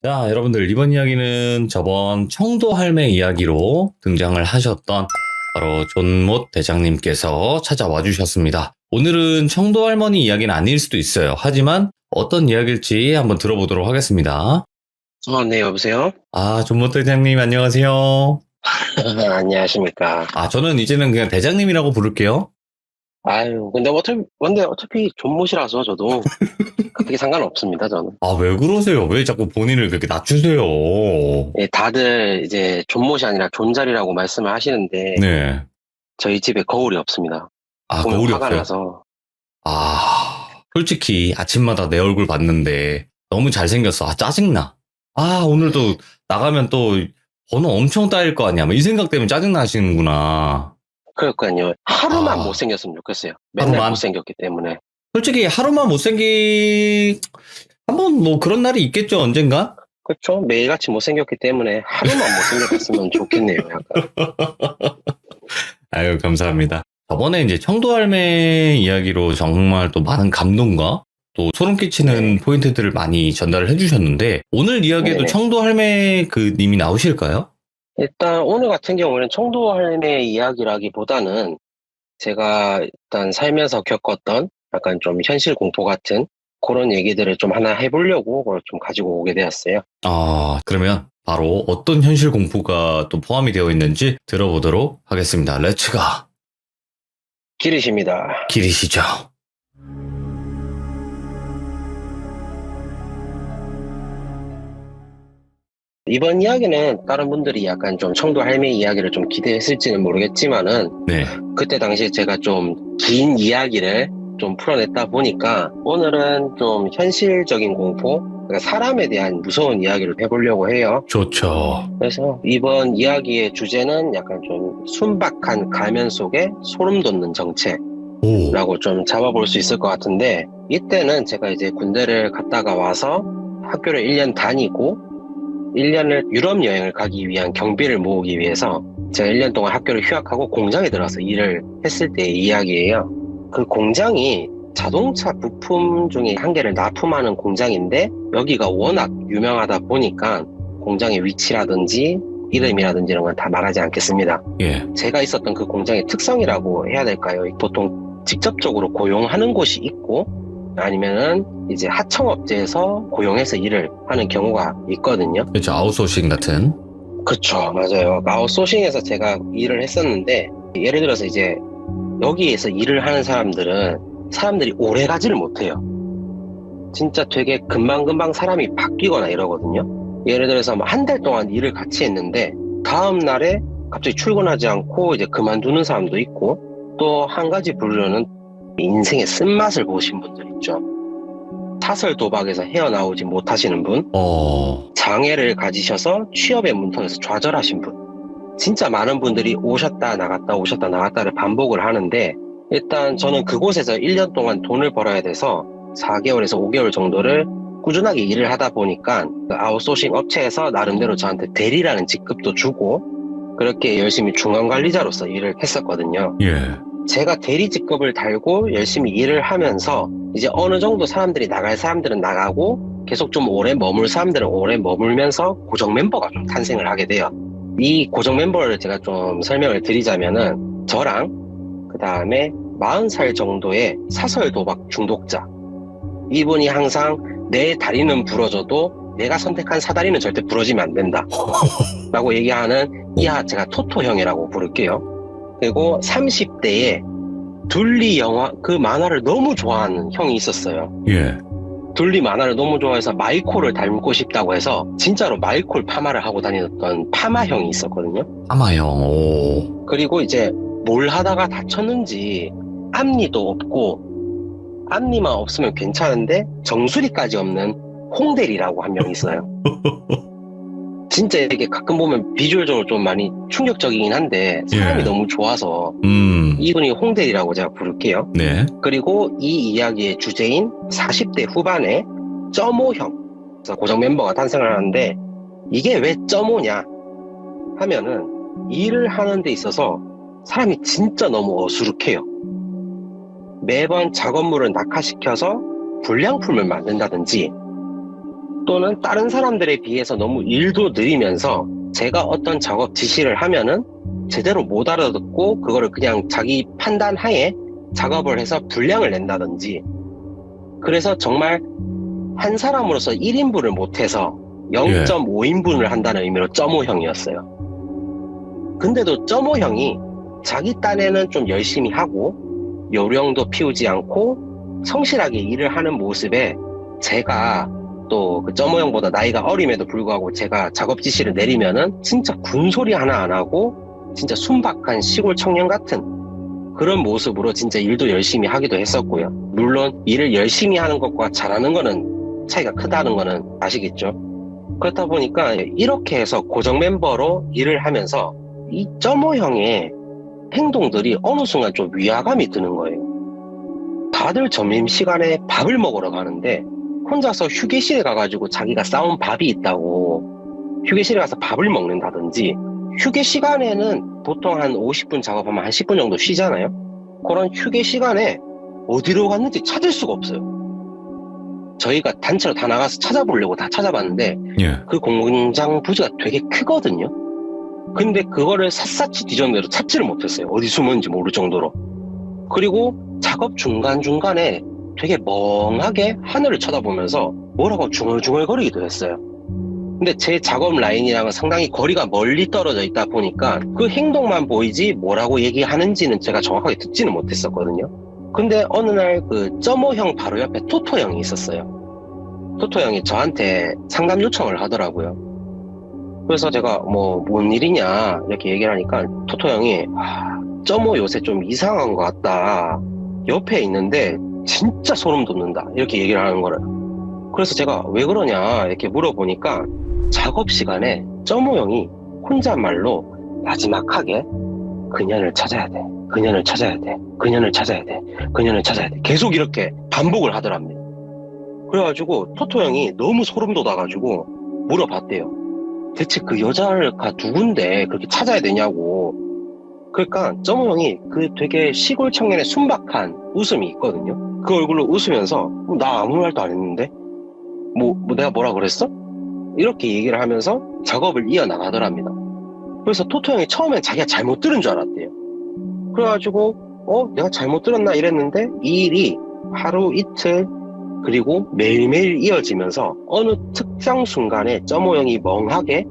자, 여러분들 이번 이야기는 저번 청도 할매 이야기로 등장을 하셨던 바로 존못 대장님께서 찾아와 주셨습니다. 오늘은 청도 할머니 이야기는 아닐 수도 있어요. 하지만 어떤 이야기일지 한번 들어보도록 하겠습니다. 네, 여보세요? 존못 대장님 안녕하세요. 안녕하십니까. 저는 이제는 그냥 대장님이라고 부를게요. 근데 어차피 존못이라서 저도 그게 상관없습니다, 저는. 왜 그러세요? 왜 자꾸 본인을 그렇게 낮추세요? 예, 다들 이제 존못이 아니라 존잘이라고 말씀을 하시는데, 네. 저희 집에 거울이 없습니다. 보면 거울이 화가 없어요. 나서. 솔직히 아침마다 내 얼굴 봤는데 너무 잘생겼어. 짜증나. 오늘도 나가면 또 번호 엄청 따일 거 아니야. 이 생각 때문에 짜증나 하시는구나. 그러니까요. 하루만 못생겼으면 좋겠어요. 맨날 하루만? 못생겼기 때문에. 솔직히 하루만 한번 뭐 그런 날이 있겠죠, 언젠가? 그렇죠. 매일같이 못생겼기 때문에 하루만 못생겼으면 좋겠네요, 약간. 아유, 감사합니다. 저번에 이제 청도 할매 이야기로 정말 또 많은 감동과 또 소름 끼치는 포인트들을 많이 전달을 해주셨는데, 오늘 이야기에도 네네. 청도 할매 님이 나오실까요? 일단 오늘 같은 경우에는 청도 할매 이야기라기보다는 제가 일단 살면서 겪었던 약간 좀 현실 공포 같은 그런 얘기들을 좀 하나 해보려고 그걸 좀 가지고 오게 되었어요. 그러면 바로 어떤 현실 공포가 또 포함이 되어 있는지 들어보도록 하겠습니다. 렛츠가! 기르십니다. 기리시죠. 이번 이야기는 다른 분들이 약간 좀 청도 할매 이야기를 좀 기대했을지는 모르겠지만은 네. 그때 당시에 제가 좀 긴 이야기를 좀 풀어냈다 보니까 오늘은 좀 현실적인 공포, 그러니까 사람에 대한 무서운 이야기를 해보려고 해요. 좋죠. 그래서 이번 이야기의 주제는 약간 좀 순박한 가면 속에 소름 돋는 정체라고 좀 잡아볼 수 있을 것 같은데, 이때는 제가 이제 군대를 갔다가 와서 학교를 1년 다니고 1년을 유럽 여행을 가기 위한 경비를 모으기 위해서 제가 1년 동안 학교를 휴학하고 공장에 들어가서 일을 했을 때의 이야기예요. 그 공장이 자동차 부품 중에 한 개를 납품하는 공장인데, 여기가 워낙 유명하다 보니까 공장의 위치라든지 이름이라든지 이런 건 다 말하지 않겠습니다. 예. 제가 있었던 그 공장의 특성이라고 해야 될까요? 보통 직접적으로 고용하는 곳이 있고 아니면은 이제 하청업체에서 고용해서 일을 하는 경우가 있거든요. 그렇죠. 아웃소싱 같은. 그쵸, 맞아요. 아웃소싱에서 제가 일을 했었는데, 예를 들어서 이제 여기에서 일을 하는 사람들이 오래 가지를 못해요. 진짜 되게 금방금방 사람이 바뀌거나 이러거든요. 예를 들어서 한 달 동안 일을 같이 했는데 다음 날에 갑자기 출근하지 않고 이제 그만두는 사람도 있고, 또 한 가지 부류는 인생의 쓴맛을 보신 분들 있죠. 사설 도박에서 헤어나오지 못하시는 분, 장애를 가지셔서 취업의 문턱에서 좌절하신 분, 진짜 많은 분들이 오셨다 나갔다를 반복을 하는데, 일단 저는 그곳에서 1년 동안 돈을 벌어야 돼서 4개월에서 5개월 정도를 꾸준하게 일을 하다 보니까 그 아웃소싱 업체에서 나름대로 저한테 대리라는 직급도 주고 그렇게 열심히 중간관리자로서 일을 했었거든요. 예. 제가 대리 직급을 달고 열심히 일을 하면서 이제 어느 정도 사람들이 나갈 사람들은 나가고 계속 좀 오래 머물 사람들은 오래 머물면서 고정 멤버가 좀 탄생을 하게 돼요. 이 고정 멤버를 제가 좀 설명을 드리자면은 저랑 그 다음에 40살 정도의 사설 도박 중독자, 이분이 항상 내 다리는 부러져도 내가 선택한 사다리는 절대 부러지면 안 된다 라고 얘기하는 제가 토토 형이라고 부를게요. 그리고 30대에 둘리 영화, 그 만화를 너무 좋아하는 형이 있었어요. 예. 둘리 만화를 너무 좋아해서 마이콜을 닮고 싶다고 해서 진짜로 마이콜 파마를 하고 다녔던 파마 형이 있었거든요. 파마 형. 그리고 이제 뭘 하다가 다쳤는지 앞니도 없고, 앞니만 없으면 괜찮은데 정수리까지 없는 홍대리라고 한 명 있어요. 진짜 이게 가끔 보면 비주얼적으로 좀 많이 충격적이긴 한데 사람이 너무 좋아서 이분이 홍대리라고 제가 부를게요. 네. 그리고 이 이야기의 주제인 40대 후반의 점오형, 고정 멤버가 탄생을 하는데, 이게 왜 점오냐 하면은 일을 하는 데 있어서 사람이 진짜 너무 어수룩해요. 매번 작업물을 낙하시켜서 불량품을 만든다든지, 또는 다른 사람들에 비해서 너무 일도 느리면서 제가 어떤 작업 지시를 하면은 제대로 못 알아듣고 그거를 그냥 자기 판단하에 작업을 해서 분량을 낸다든지, 그래서 정말 한 사람으로서 1인분을 못해서 0.5인분을 한다는 의미로 점오형이었어요. 근데도 점오형이 자기 딴에는 좀 열심히 하고 요령도 피우지 않고 성실하게 일을 하는 모습에 제가 또 그 점오형보다 나이가 어림에도 불구하고 제가 작업 지시를 내리면은 진짜 군소리 하나 안 하고 진짜 순박한 시골 청년 같은 그런 모습으로 진짜 일도 열심히 하기도 했었고요. 물론 일을 열심히 하는 것과 잘하는 거는 차이가 크다는 거는 아시겠죠? 그렇다 보니까 이렇게 해서 고정 멤버로 일을 하면서 이 점오형의 행동들이 어느 순간 좀 위화감이 드는 거예요. 다들 점심시간에 밥을 먹으러 가는데 혼자서 휴게실에 가가지고 자기가 싸온 밥이 있다고 휴게실에 가서 밥을 먹는다든지, 휴게 시간에는 보통 한 50분 작업하면 한 10분 정도 쉬잖아요. 그런 휴게 시간에 어디로 갔는지 찾을 수가 없어요. 저희가 단체로 다 나가서 찾아보려고 다 찾아봤는데 예. 그 공장 부지가 되게 크거든요. 근데 그거를 샅샅이 뒤졌는데도 찾지를 못했어요. 어디 숨었는지 모를 정도로. 그리고 작업 중간중간에 되게 멍하게 하늘을 쳐다보면서 뭐라고 중얼중얼거리기도 했어요. 근데 제 작업 라인이랑은 상당히 거리가 멀리 떨어져 있다 보니까 그 행동만 보이지 뭐라고 얘기하는지는 제가 정확하게 듣지는 못했었거든요. 근데 어느 날 그 점오형 바로 옆에 토토형이 있었어요. 토토형이 저한테 상담 요청을 하더라고요. 그래서 제가 뭔 일이냐 이렇게 얘기를 하니까 토토형이 점오 요새 좀 이상한 것 같다. 옆에 있는데 진짜 소름 돋는다. 이렇게 얘기를 하는 거예요. 그래서 제가 왜 그러냐 이렇게 물어보니까 작업 시간에 점오형이 혼잣말로 마지막하게 그년을 찾아야 돼. 그년을 찾아야 돼. 그년을 찾아야 돼. 그년을 찾아야 돼. 계속 이렇게 반복을 하더랍니다. 그래가지고 토토형이 너무 소름 돋아가지고 물어봤대요. 대체 그 여자가 누군데 그렇게 찾아야 되냐고. 그러니까 점오형이 그 되게 시골 청년의 순박한 웃음이 있거든요. 그 얼굴로 웃으면서 나 아무 말도 안 했는데 내가 뭐라 그랬어? 이렇게 얘기를 하면서 작업을 이어나가더랍니다. 그래서 토토형이 처음엔 자기가 잘못 들은 줄 알았대요. 그래가지고 내가 잘못 들었나 이랬는데 이 일이 하루 이틀 그리고 매일매일 이어지면서 어느 특정 순간에 점오형이 멍하게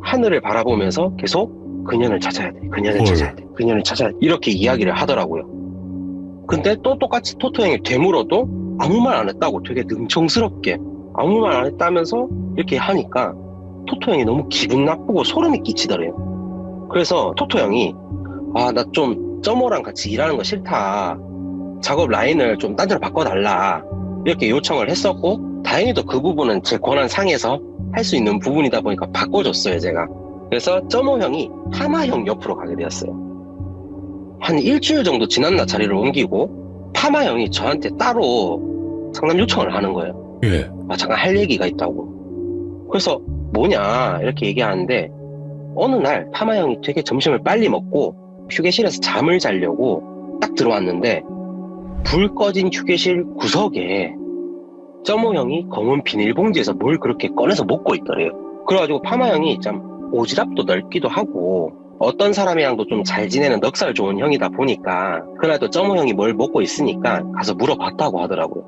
하늘을 바라보면서 계속 그년을 찾아야 돼, 그년을 찾아야 돼, 그년을 찾아야 돼 이렇게 이야기를 하더라고요. 근데 또 똑같이 토토형이 되물어도 아무 말 안 했다고 되게 능청스럽게 아무 말 안 했다면서 이렇게 하니까 토토형이 너무 기분 나쁘고 소름이 끼치더래요. 그래서 토토형이 나 좀 점오랑 같이 일하는 거 싫다. 작업 라인을 좀 딴 데로 바꿔달라. 이렇게 요청을 했었고 다행히도 그 부분은 제 권한 상에서 할 수 있는 부분이다 보니까 바꿔줬어요, 제가. 그래서 점오형이 파마형 옆으로 가게 되었어요. 한 일주일 정도 지났나 자리를 옮기고 파마형이 저한테 따로 상담 요청을 하는 거예요. 예. 잠깐 할 얘기가 있다고. 그래서 뭐냐 이렇게 얘기하는데 어느 날 파마형이 되게 점심을 빨리 먹고 휴게실에서 잠을 자려고 딱 들어왔는데 불 꺼진 휴게실 구석에 점오형이 검은 비닐봉지에서 뭘 그렇게 꺼내서 먹고 있더래요. 그래가지고 파마형이 참 오지랖도 넓기도 하고 어떤 사람이랑도 좀 잘 지내는 넉살 좋은 형이다 보니까 그날도 점오형이 뭘 먹고 있으니까 가서 물어봤다고 하더라고요.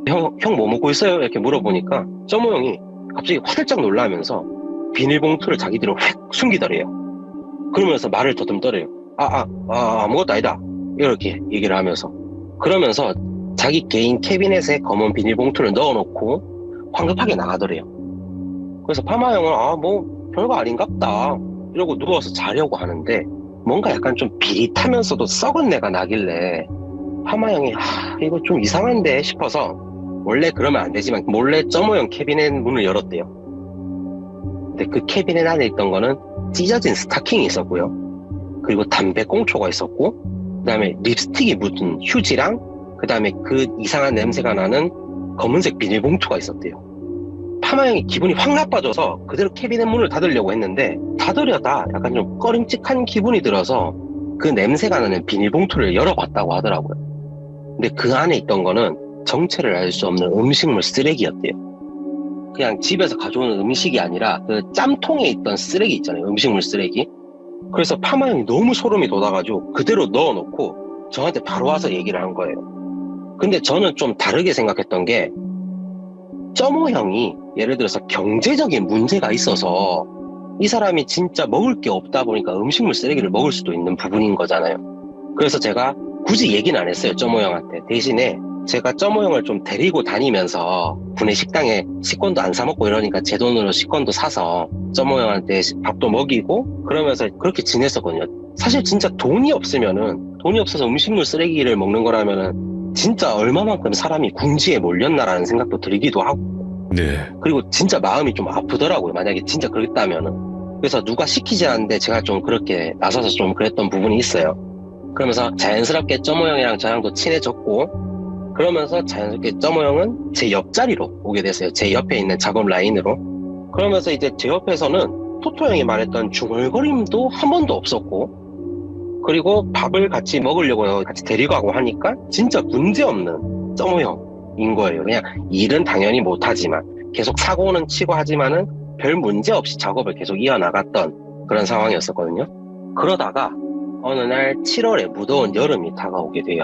형 뭐 먹고 있어요? 이렇게 물어보니까 점오형이 갑자기 화들짝 놀라면서 비닐봉투를 자기 뒤로 휙 숨기더래요. 그러면서 말을 더듬더래요. 아무것도 아니다. 이렇게 얘기를 하면서 그러면서 자기 개인 캐비넷에 검은 비닐봉투를 넣어놓고 황급하게 나가더래요. 그래서 파마형은 별거 아닌갑다 이러고 누워서 자려고 하는데 뭔가 약간 좀 비릿하면서도 썩은 내가 나길래 파마형이 이거 좀 이상한데 싶어서 원래 그러면 안 되지만 몰래 점오형 캐비넷 문을 열었대요. 근데 그 캐비넷 안에 있던 거는 찢어진 스타킹이 있었고요. 그리고 담배 꽁초가 있었고 그 다음에 립스틱이 묻은 휴지랑 그 다음에 그 이상한 냄새가 나는 검은색 비닐봉투가 있었대요. 파마형이 기분이 확 나빠져서 그대로 캐비넷 문을 닫으려고 했는데 닫으려다 약간 좀 꺼림칙한 기분이 들어서 그 냄새가 나는 비닐봉투를 열어봤다고 하더라고요. 근데 그 안에 있던 거는 정체를 알 수 없는 음식물 쓰레기였대요. 그냥 집에서 가져오는 음식이 아니라 그 짬통에 있던 쓰레기 있잖아요. 음식물 쓰레기. 그래서 파마 형이 너무 소름이 돋아가지고 그대로 넣어놓고 저한테 바로 와서 얘기를 한 거예요. 근데 저는 좀 다르게 생각했던 게 점호 형이 예를 들어서 경제적인 문제가 있어서 이 사람이 진짜 먹을 게 없다 보니까 음식물 쓰레기를 먹을 수도 있는 부분인 거잖아요. 그래서 제가 굳이 얘기는 안 했어요, 점호 형한테. 대신에 제가 점호 형을 좀 데리고 다니면서 구내 식당에 식권도 안 사 먹고 이러니까 제 돈으로 식권도 사서 점호 형한테 밥도 먹이고 그러면서 그렇게 지냈었거든요. 사실 진짜 돈이 없어서 음식물 쓰레기를 먹는 거라면은 진짜 얼마만큼 사람이 궁지에 몰렸나라는 생각도 들기도 하고 네. 그리고 진짜 마음이 좀 아프더라고요. 만약에 진짜 그랬다면은. 그래서 누가 시키지 않는데 제가 좀 그렇게 나서서 좀 그랬던 부분이 있어요. 그러면서 자연스럽게 점호 형이랑 저랑도 친해졌고 그러면서 자연스럽게 점호 형은 제 옆자리로 오게 됐어요. 제 옆에 있는 작업 라인으로. 그러면서 이제 제 옆에서는 토토 형이 말했던 중얼거림도 한 번도 없었고 그리고 밥을 같이 먹으려고 같이 데리고 가고 하니까 진짜 문제없는 점호 형인 거예요. 그냥 일은 당연히 못하지만 계속 사고는 치고 하지만은 별 문제 없이 작업을 계속 이어나갔던 그런 상황이었었거든요. 그러다가 어느 날 7월에 무더운 여름이 다가오게 돼요.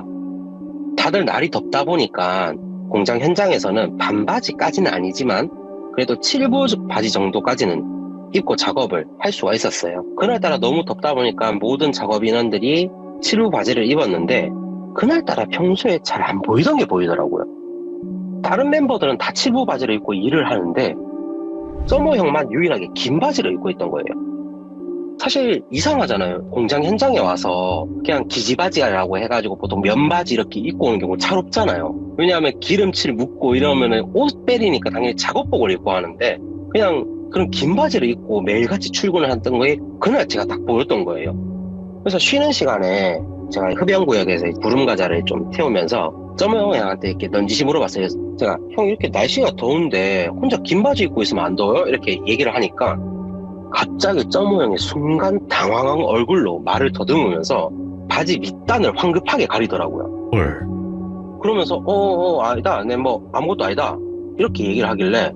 다들 날이 덥다 보니까 공장 현장에서는 반바지까지는 아니지만 그래도 7부 바지 정도까지는 입고 작업을 할 수가 있었어요. 그날따라 너무 덥다 보니까 모든 작업 인원들이 7부 바지를 입었는데 그날따라 평소에 잘 안 보이던 게 보이더라고요. 다른 멤버들은 다 7부 바지를 입고 일을 하는데 점호 형만 유일하게 긴 바지를 입고 있던 거예요. 사실 이상하잖아요. 공장 현장에 와서 그냥 기지바지라고 해가지고 보통 면바지 이렇게 입고 오는 경우 잘 없잖아요. 왜냐하면 기름칠 묻고 이러면은 옷 빼리니까 당연히 작업복을 입고 하는데 그냥 그런 긴 바지를 입고 매일같이 출근을 했던 거에 그날 제가 딱 보였던 거예요. 그래서 쉬는 시간에 제가 흡연구역에서 구름과자를 좀 태우면서 점호 형한테 이렇게 넌지시 물어봤어요. 제가 형 이렇게 날씨가 더운데 혼자 긴 바지 입고 있으면 안 더워요? 이렇게 얘기를 하니까 갑자기 점호 형이 순간 당황한 얼굴로 말을 더듬으면서 바지 밑단을 황급하게 가리더라고요. 헐. 그러면서 아니다. 네 뭐 아무것도 아니다. 이렇게 얘기를 하길래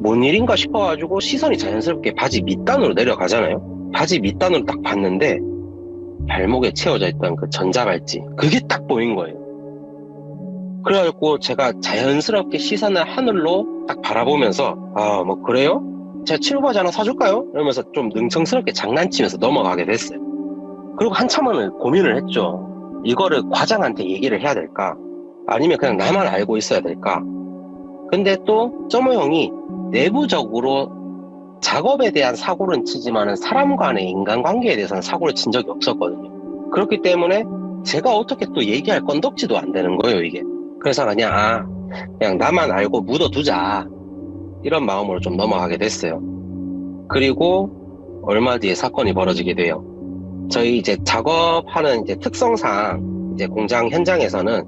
뭔 일인가 싶어가지고 시선이 자연스럽게 바지 밑단으로 내려가잖아요. 바지 밑단으로 딱 봤는데 발목에 채워져 있던 그 전자발찌 그게 딱 보인 거예요. 그래가지고 제가 자연스럽게 시선을 하늘로 딱 바라보면서 뭐 그래요? 제가 7부 바지 하나 사줄까요? 이러면서 좀 능청스럽게 장난치면서 넘어가게 됐어요. 그리고 한참을 고민을 했죠. 이거를 과장한테 얘기를 해야 될까? 아니면 그냥 나만 알고 있어야 될까? 근데 또 점호 형이 내부적으로 작업에 대한 사고는 치지만은 사람 간의 인간관계에 대해서는 사고를 친 적이 없었거든요. 그렇기 때문에 제가 어떻게 또 얘기할 건덕지도 안 되는 거예요, 이게. 그래서 그냥 나만 알고 묻어두자. 이런 마음으로 좀 넘어가게 됐어요. 그리고 얼마 뒤에 사건이 벌어지게 돼요. 저희 이제 작업하는 이제 특성상 이제 공장 현장에서는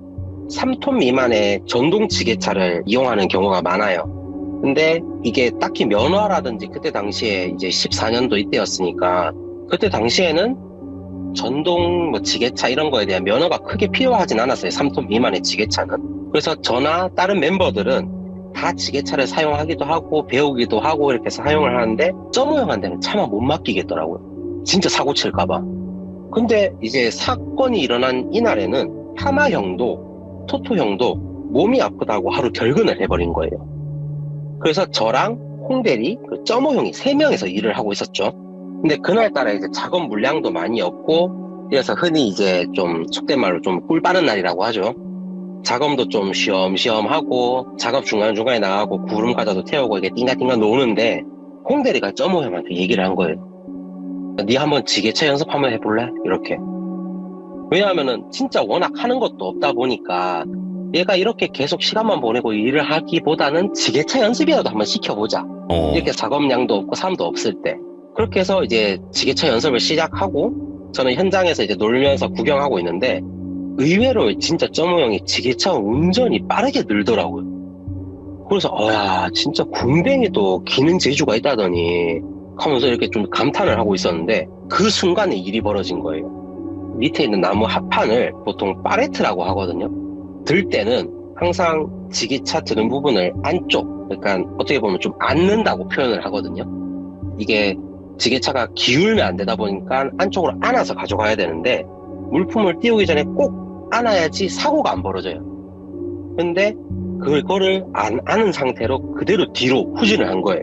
3톤 미만의 전동 지게차를 이용하는 경우가 많아요. 근데 이게 딱히 면허라든지 그때 당시에 이제 14년도 이때였으니까 그때 당시에는 전동 뭐 지게차 이런 거에 대한 면허가 크게 필요하진 않았어요. 3톤 미만의 지게차는. 그래서 저나 다른 멤버들은 다 지게차를 사용하기도 하고 배우기도 하고 이렇게 사용을 하는데 점호 형한테는 차마 못 맡기겠더라고요. 진짜 사고 칠까봐. 근데 이제 사건이 일어난 이날에는 파마 형도 토토 형도 몸이 아프다고 하루 결근을 해버린 거예요. 그래서 저랑 홍대리, 그 점호 형이 3명에서 일을 하고 있었죠. 근데 그날따라 이제 작업 물량도 많이 없고 그래서 흔히 이제 좀 속된 말로 좀 꿀 빠는 날이라고 하죠. 작업도 좀 쉬엄쉬엄 하고 작업 중간중간에 나가고 구름 과자도 태우고 이게 띵가띵가 노는데 홍대리가 점호 형한테 얘기를 한 거예요. 니 한번 지게차 연습 한번 해볼래? 이렇게. 왜냐하면은 진짜 워낙 하는 것도 없다 보니까 얘가 이렇게 계속 시간만 보내고 일을 하기보다는 지게차 연습이라도 한번 시켜보자. 이렇게 작업량도 없고 사람도 없을 때. 그렇게 해서 이제 지게차 연습을 시작하고 저는 현장에서 이제 놀면서 구경하고 있는데 의외로 진짜 점호 형이 지게차 운전이 빠르게 늘더라고요. 그래서 야 진짜 군뱅이도 기능 재주가 있다더니 하면서 이렇게 좀 감탄을 하고 있었는데 그 순간에 일이 벌어진 거예요. 밑에 있는 나무 합판을 보통 파레트라고 하거든요. 들 때는 항상 지게차 드는 부분을 안쪽 그러니까 어떻게 보면 좀 앉는다고 표현을 하거든요. 이게 지게차가 기울면 안 되다 보니까 안쪽으로 안아서 가져가야 되는데 물품을 띄우기 전에 꼭 안아야지 사고가 안 벌어져요. 근데 그거를 안 안은 상태로 그대로 뒤로 후진을 한 거예요.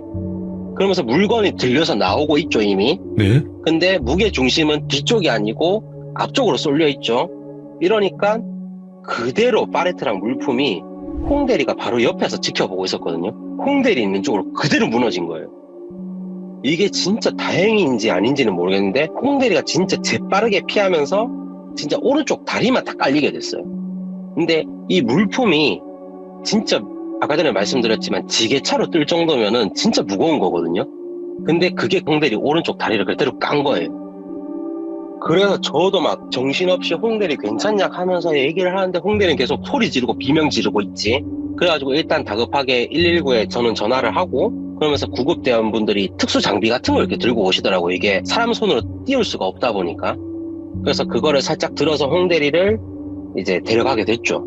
그러면서 물건이 들려서 나오고 있죠, 이미. 네. 근데 무게 중심은 뒤쪽이 아니고 앞쪽으로 쏠려 있죠. 이러니까 그대로 파레트랑 물품이 홍대리가 바로 옆에서 지켜보고 있었거든요. 홍대리 있는 쪽으로 그대로 무너진 거예요. 이게 진짜 다행인지 아닌지는 모르겠는데 홍대리가 진짜 재빠르게 피하면서 진짜 오른쪽 다리만 딱 깔리게 됐어요. 근데 이 물품이 진짜 아까 전에 말씀드렸지만 지게차로 뜰 정도면은 진짜 무거운 거거든요. 근데 그게 홍대리 오른쪽 다리를 그대로 깐 거예요. 그래서 저도 막 정신없이 홍대리 괜찮냐 하면서 얘기를 하는데 홍대리는 계속 소리 지르고 비명 지르고 있지. 그래가지고 일단 다급하게 119에 저는 전화를 하고 그러면서 구급대원분들이 특수 장비 같은 걸 이렇게 들고 오시더라고요. 이게 사람 손으로 띄울 수가 없다 보니까. 그래서 그거를 살짝 들어서 홍대리를 이제 데려가게 됐죠.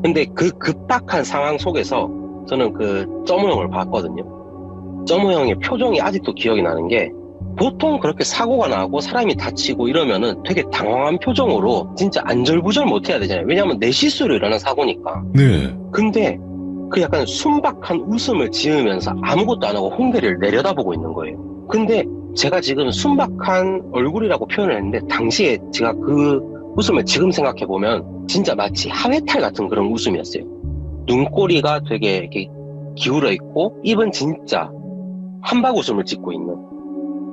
근데 그 급박한 상황 속에서 저는 그 점호 형을 봤거든요. 점호 형의 표정이 아직도 기억이 나는 게 보통 그렇게 사고가 나고 사람이 다치고 이러면은 되게 당황한 표정으로 진짜 안절부절 못 해야 되잖아요. 왜냐하면 내 실수로 일어난 사고니까. 네. 근데 그 약간 순박한 웃음을 지으면서 아무것도 안 하고 홍대리를 내려다보고 있는 거예요. 근데 제가 지금 순박한 얼굴이라고 표현을 했는데 당시에 제가 그 웃음을 지금 생각해보면 진짜 마치 하회탈 같은 그런 웃음이었어요. 눈꼬리가 되게 이렇게 기울어 있고 입은 진짜 한박웃음을 짓고 있는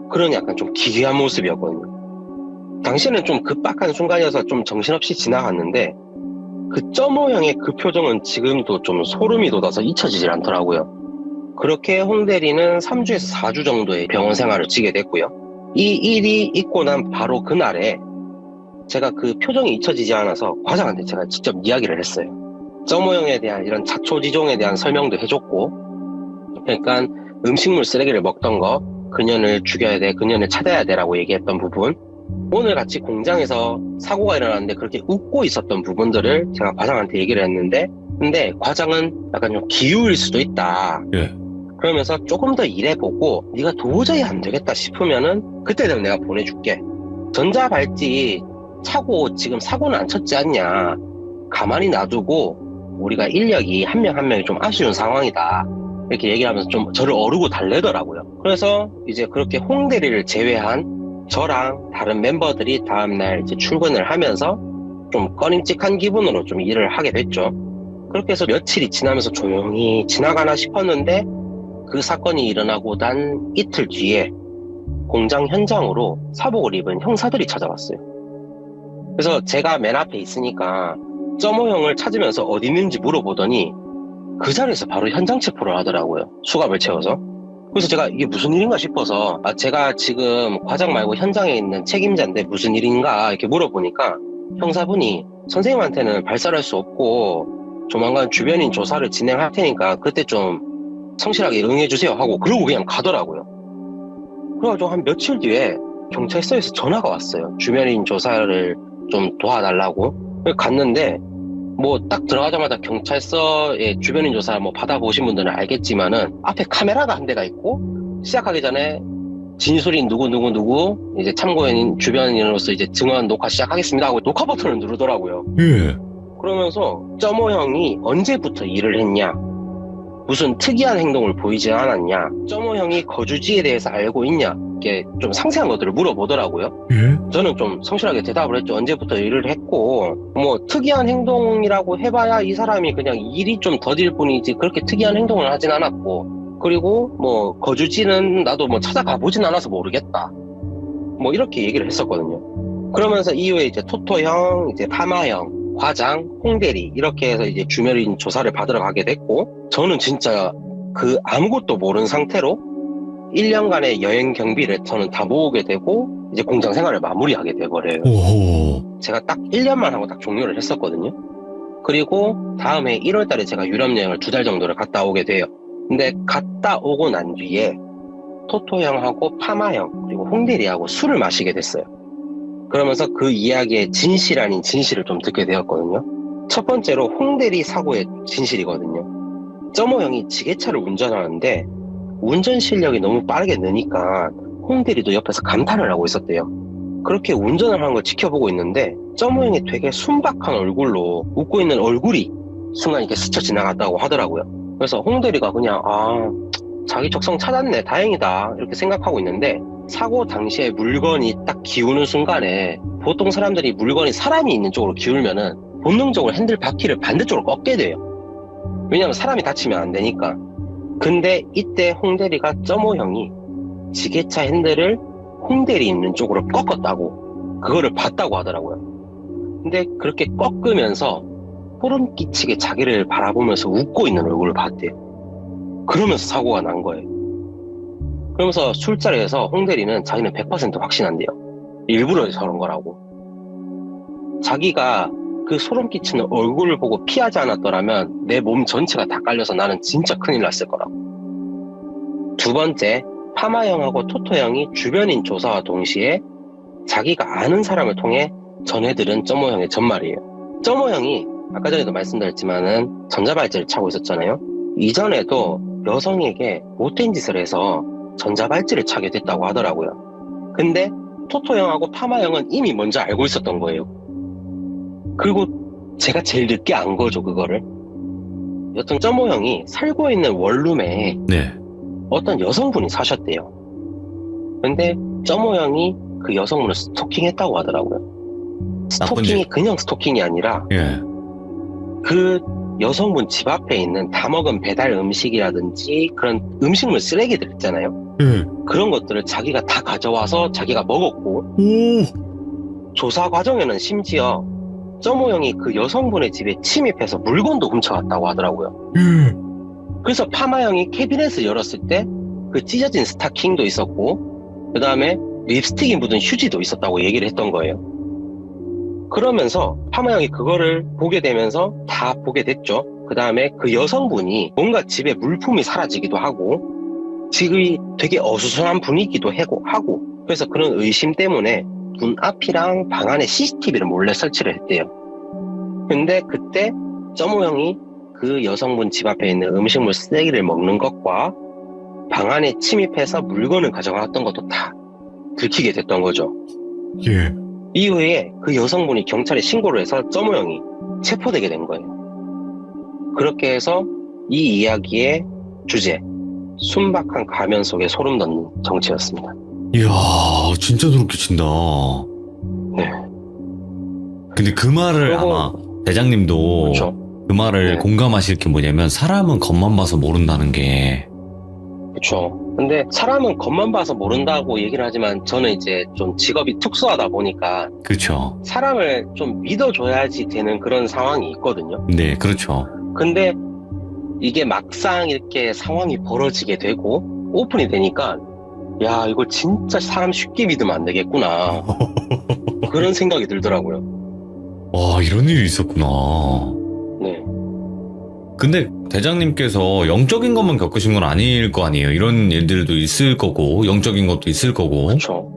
그런 약간 좀 기괴한 모습이었거든요. 당시에는 좀 급박한 순간이어서 좀 정신없이 지나갔는데 그 점호형의 그 표정은 지금도 좀 소름이 돋아서 잊혀지질 않더라고요. 그렇게 홍대리는 3주에서 4주 정도의 병원 생활을 지게 됐고요. 이 일이 있고 난 바로 그날에 제가 그 표정이 잊혀지지 않아서 과장한테 제가 직접 이야기를 했어요. 점호형에 대한 이런 자초지종에 대한 설명도 해줬고, 그러니까 음식물 쓰레기를 먹던 거, 그년을 죽여야 돼, 그년을 찾아야 돼라고 얘기했던 부분, 오늘 같이 공장에서 사고가 일어났는데 그렇게 웃고 있었던 부분들을 제가 과장한테 얘기를 했는데, 근데 과장은 약간 좀 기우일 수도 있다. 예. 그러면서 조금 더 일해보고 네가 도저히 안 되겠다 싶으면은 그때 되면 내가 보내줄게. 전자발찌 차고 지금 사고는 안 쳤지 않냐. 가만히 놔두고 우리가 인력이 한 명 한 명이 좀 아쉬운 상황이다. 이렇게 얘기를 하면서 좀 저를 어르고 달래더라고요. 그래서 이제 그렇게 홍대리를 제외한 저랑 다른 멤버들이 다음날 이제 출근을 하면서 좀 꺼림칙한 기분으로 좀 일을 하게 됐죠. 그렇게 해서 며칠이 지나면서 조용히 지나가나 싶었는데 그 사건이 일어나고 난 이틀 뒤에 공장 현장으로 사복을 입은 형사들이 찾아왔어요. 그래서 제가 맨 앞에 있으니까 점호 형을 찾으면서 어디 있는지 물어보더니 그 자리에서 바로 현장 체포를 하더라고요. 수갑을 채워서. 그래서 제가 이게 무슨 일인가 싶어서 제가 지금 과장 말고 현장에 있는 책임자인데 무슨 일인가 이렇게 물어보니까 형사분이 선생님한테는 발설할 수 없고 조만간 주변인 조사를 진행할 테니까 그때 좀 성실하게 응해주세요 하고 그러고 그냥 가더라고요. 그래가지고 한 며칠 뒤에 경찰서에서 전화가 왔어요. 주변인 조사를 좀 도와달라고. 갔는데 뭐 딱 들어가자마자 경찰서에 주변인 조사 뭐 받아보신 분들은 알겠지만은 앞에 카메라가 한 대가 있고 시작하기 전에 진술인 누구 이제 참고인 주변인으로서 이제 증언 녹화 시작하겠습니다 하고 녹화 버튼을 누르더라고요. 예. 그러면서 점호 형이 언제부터 일을 했냐, 무슨 특이한 행동을 보이지 않았냐, 점호 형이 거주지에 대해서 알고 있냐, 이렇게 좀 상세한 것들을 물어보더라고요. 예. 저는 좀 성실하게 대답을 했죠. 언제부터 일을 했고, 뭐 특이한 행동이라고 해봐야 이 사람이 그냥 일이 좀 더딜 뿐이지 그렇게 특이한 행동을 하진 않았고, 그리고 뭐 거주지는 나도 뭐 찾아가 보진 않아서 모르겠다. 뭐 이렇게 얘기를 했었거든요. 그러면서 이후에 이제 토토형, 이제 파마형, 과장, 홍대리 이렇게 해서 이제 주변인 조사를 받으러 가게 됐고, 저는 진짜 그 아무것도 모르는 상태로 1년간의 여행 경비를 저는 다 모으게 되고 이제 공장 생활을 마무리하게 돼버려요. 오호. 제가 딱 1년만 하고 딱 종료를 했었거든요. 그리고 다음해 1월 달에 제가 유럽 여행을 2달 정도를 갔다 오게 돼요. 근데 갔다 오고 난 뒤에 토토 형하고 파마 형 그리고 홍대리하고 술을 마시게 됐어요. 그러면서 그 이야기의 진실 아닌 진실을 좀 듣게 되었거든요. 첫 번째로 홍대리 사고의 진실이거든요. 점호 형이 지게차를 운전하는데 운전 실력이 너무 빠르게 느니까 홍 대리도 옆에서 감탄을 하고 있었대요. 그렇게 운전을 하는 걸 지켜보고 있는데 점호 형이 되게 순박한 얼굴로 웃고 있는 얼굴이 순간 이렇게 스쳐 지나갔다고 하더라고요. 그래서 홍 대리가 그냥 자기 적성 찾았네, 다행이다 이렇게 생각하고 있는데, 사고 당시에 물건이 딱 기우는 순간에 보통 사람들이 물건이 사람이 있는 쪽으로 기울면은 본능적으로 핸들 바퀴를 반대쪽으로 꺾게 돼요. 왜냐면 사람이 다치면 안 되니까. 근데 이때 홍 대리가 점호 형이 지게차 핸들을 홍 대리 있는 쪽으로 꺾었다고, 그거를 봤다고 하더라고요. 근데 그렇게 꺾으면서 소름 끼치게 자기를 바라보면서 웃고 있는 얼굴을 봤대요. 그러면서 사고가 난 거예요. 그러면서 술자리에서 홍 대리는 자기는 100% 확신한대요. 일부러 저런 거라고. 자기가 그 소름 끼치는 얼굴을 보고 피하지 않았더라면 내 몸 전체가 다 깔려서 나는 진짜 큰일 났을 거라고. 두 번째, 파마 형하고 토토 형이 주변인 조사와 동시에 자기가 아는 사람을 통해 전해들은 점호 형의 전말이에요. 점호 형이 아까 전에도 말씀드렸지만은 전자발찌를 차고 있었잖아요. 이전에도 여성에게 못된 짓을 해서 전자발찌를 차게 됐다고 하더라고요. 근데 토토 형하고 파마 형은 이미 먼저 알고 있었던 거예요. 그리고 제가 제일 늦게 안 거죠, 그거를. 여튼 점호 형이 살고 있는 원룸에 네. 어떤 여성분이 사셨대요. 근데 점호 형이 그 여성분을 스토킹했다고 하더라고요. 스토킹이 그냥 스토킹이 아니라 예. 그 여성분 집 앞에 있는 다 먹은 배달 음식이라든지 그런 음식물 쓰레기들 있잖아요. 예. 그런 것들을 자기가 다 가져와서 자기가 먹었고, 오. 조사 과정에는 심지어 점호 형이 그 여성분의 집에 침입해서 물건도 훔쳐갔다고 하더라고요. 예. 그래서 파마 형이 캐비넷을 열었을 때 그 찢어진 스타킹도 있었고, 그 다음에 립스틱이 묻은 휴지도 있었다고 얘기를 했던 거예요. 그러면서 파마 형이 그거를 보게 되면서 다 보게 됐죠. 그 다음에 그 여성분이 뭔가 집에 물품이 사라지기도 하고 집이 되게 어수선한 분위기도 하고, 그래서 그런 의심 때문에 문 앞이랑 방 안에 CCTV를 몰래 설치를 했대요. 근데 그때 점호 형이 그 여성분 집 앞에 있는 음식물 쓰레기를 먹는 것과 방 안에 침입해서 물건을 가져갔던 것도 다 들키게 됐던 거죠. 예. 이후에 그 여성분이 경찰에 신고를 해서 점호 형이 체포되게 된 거예요. 그렇게 해서 이 이야기의 주제, 순박한 가면 속에 소름 돋는 정치였습니다. 이야, 진짜 소름 끼친다. 네. 근데 그 말을 그리고- 아마 대장님도 그렇죠. 그 말을 네. 공감하실 게 뭐냐면, 사람은 겉만 봐서 모른다는 게. 그렇죠. 근데 사람은 겉만 봐서 모른다고 얘기를 하지만 저는 이제 좀 직업이 특수하다 보니까 그렇죠. 사람을 좀 믿어줘야지 되는 그런 상황이 있거든요. 네, 그렇죠. 근데 이게 막상 이렇게 상황이 벌어지게 되고 오픈이 되니까, 야, 이거 진짜 사람 쉽게 믿으면 안 되겠구나. 그런 생각이 들더라고요. 와, 이런 일이 있었구나. 네. 근데 대장님께서 영적인 것만 겪으신 건 아닐 거 아니에요. 이런 일들도 있을 거고, 영적인 것도 있을 거고. 그렇죠.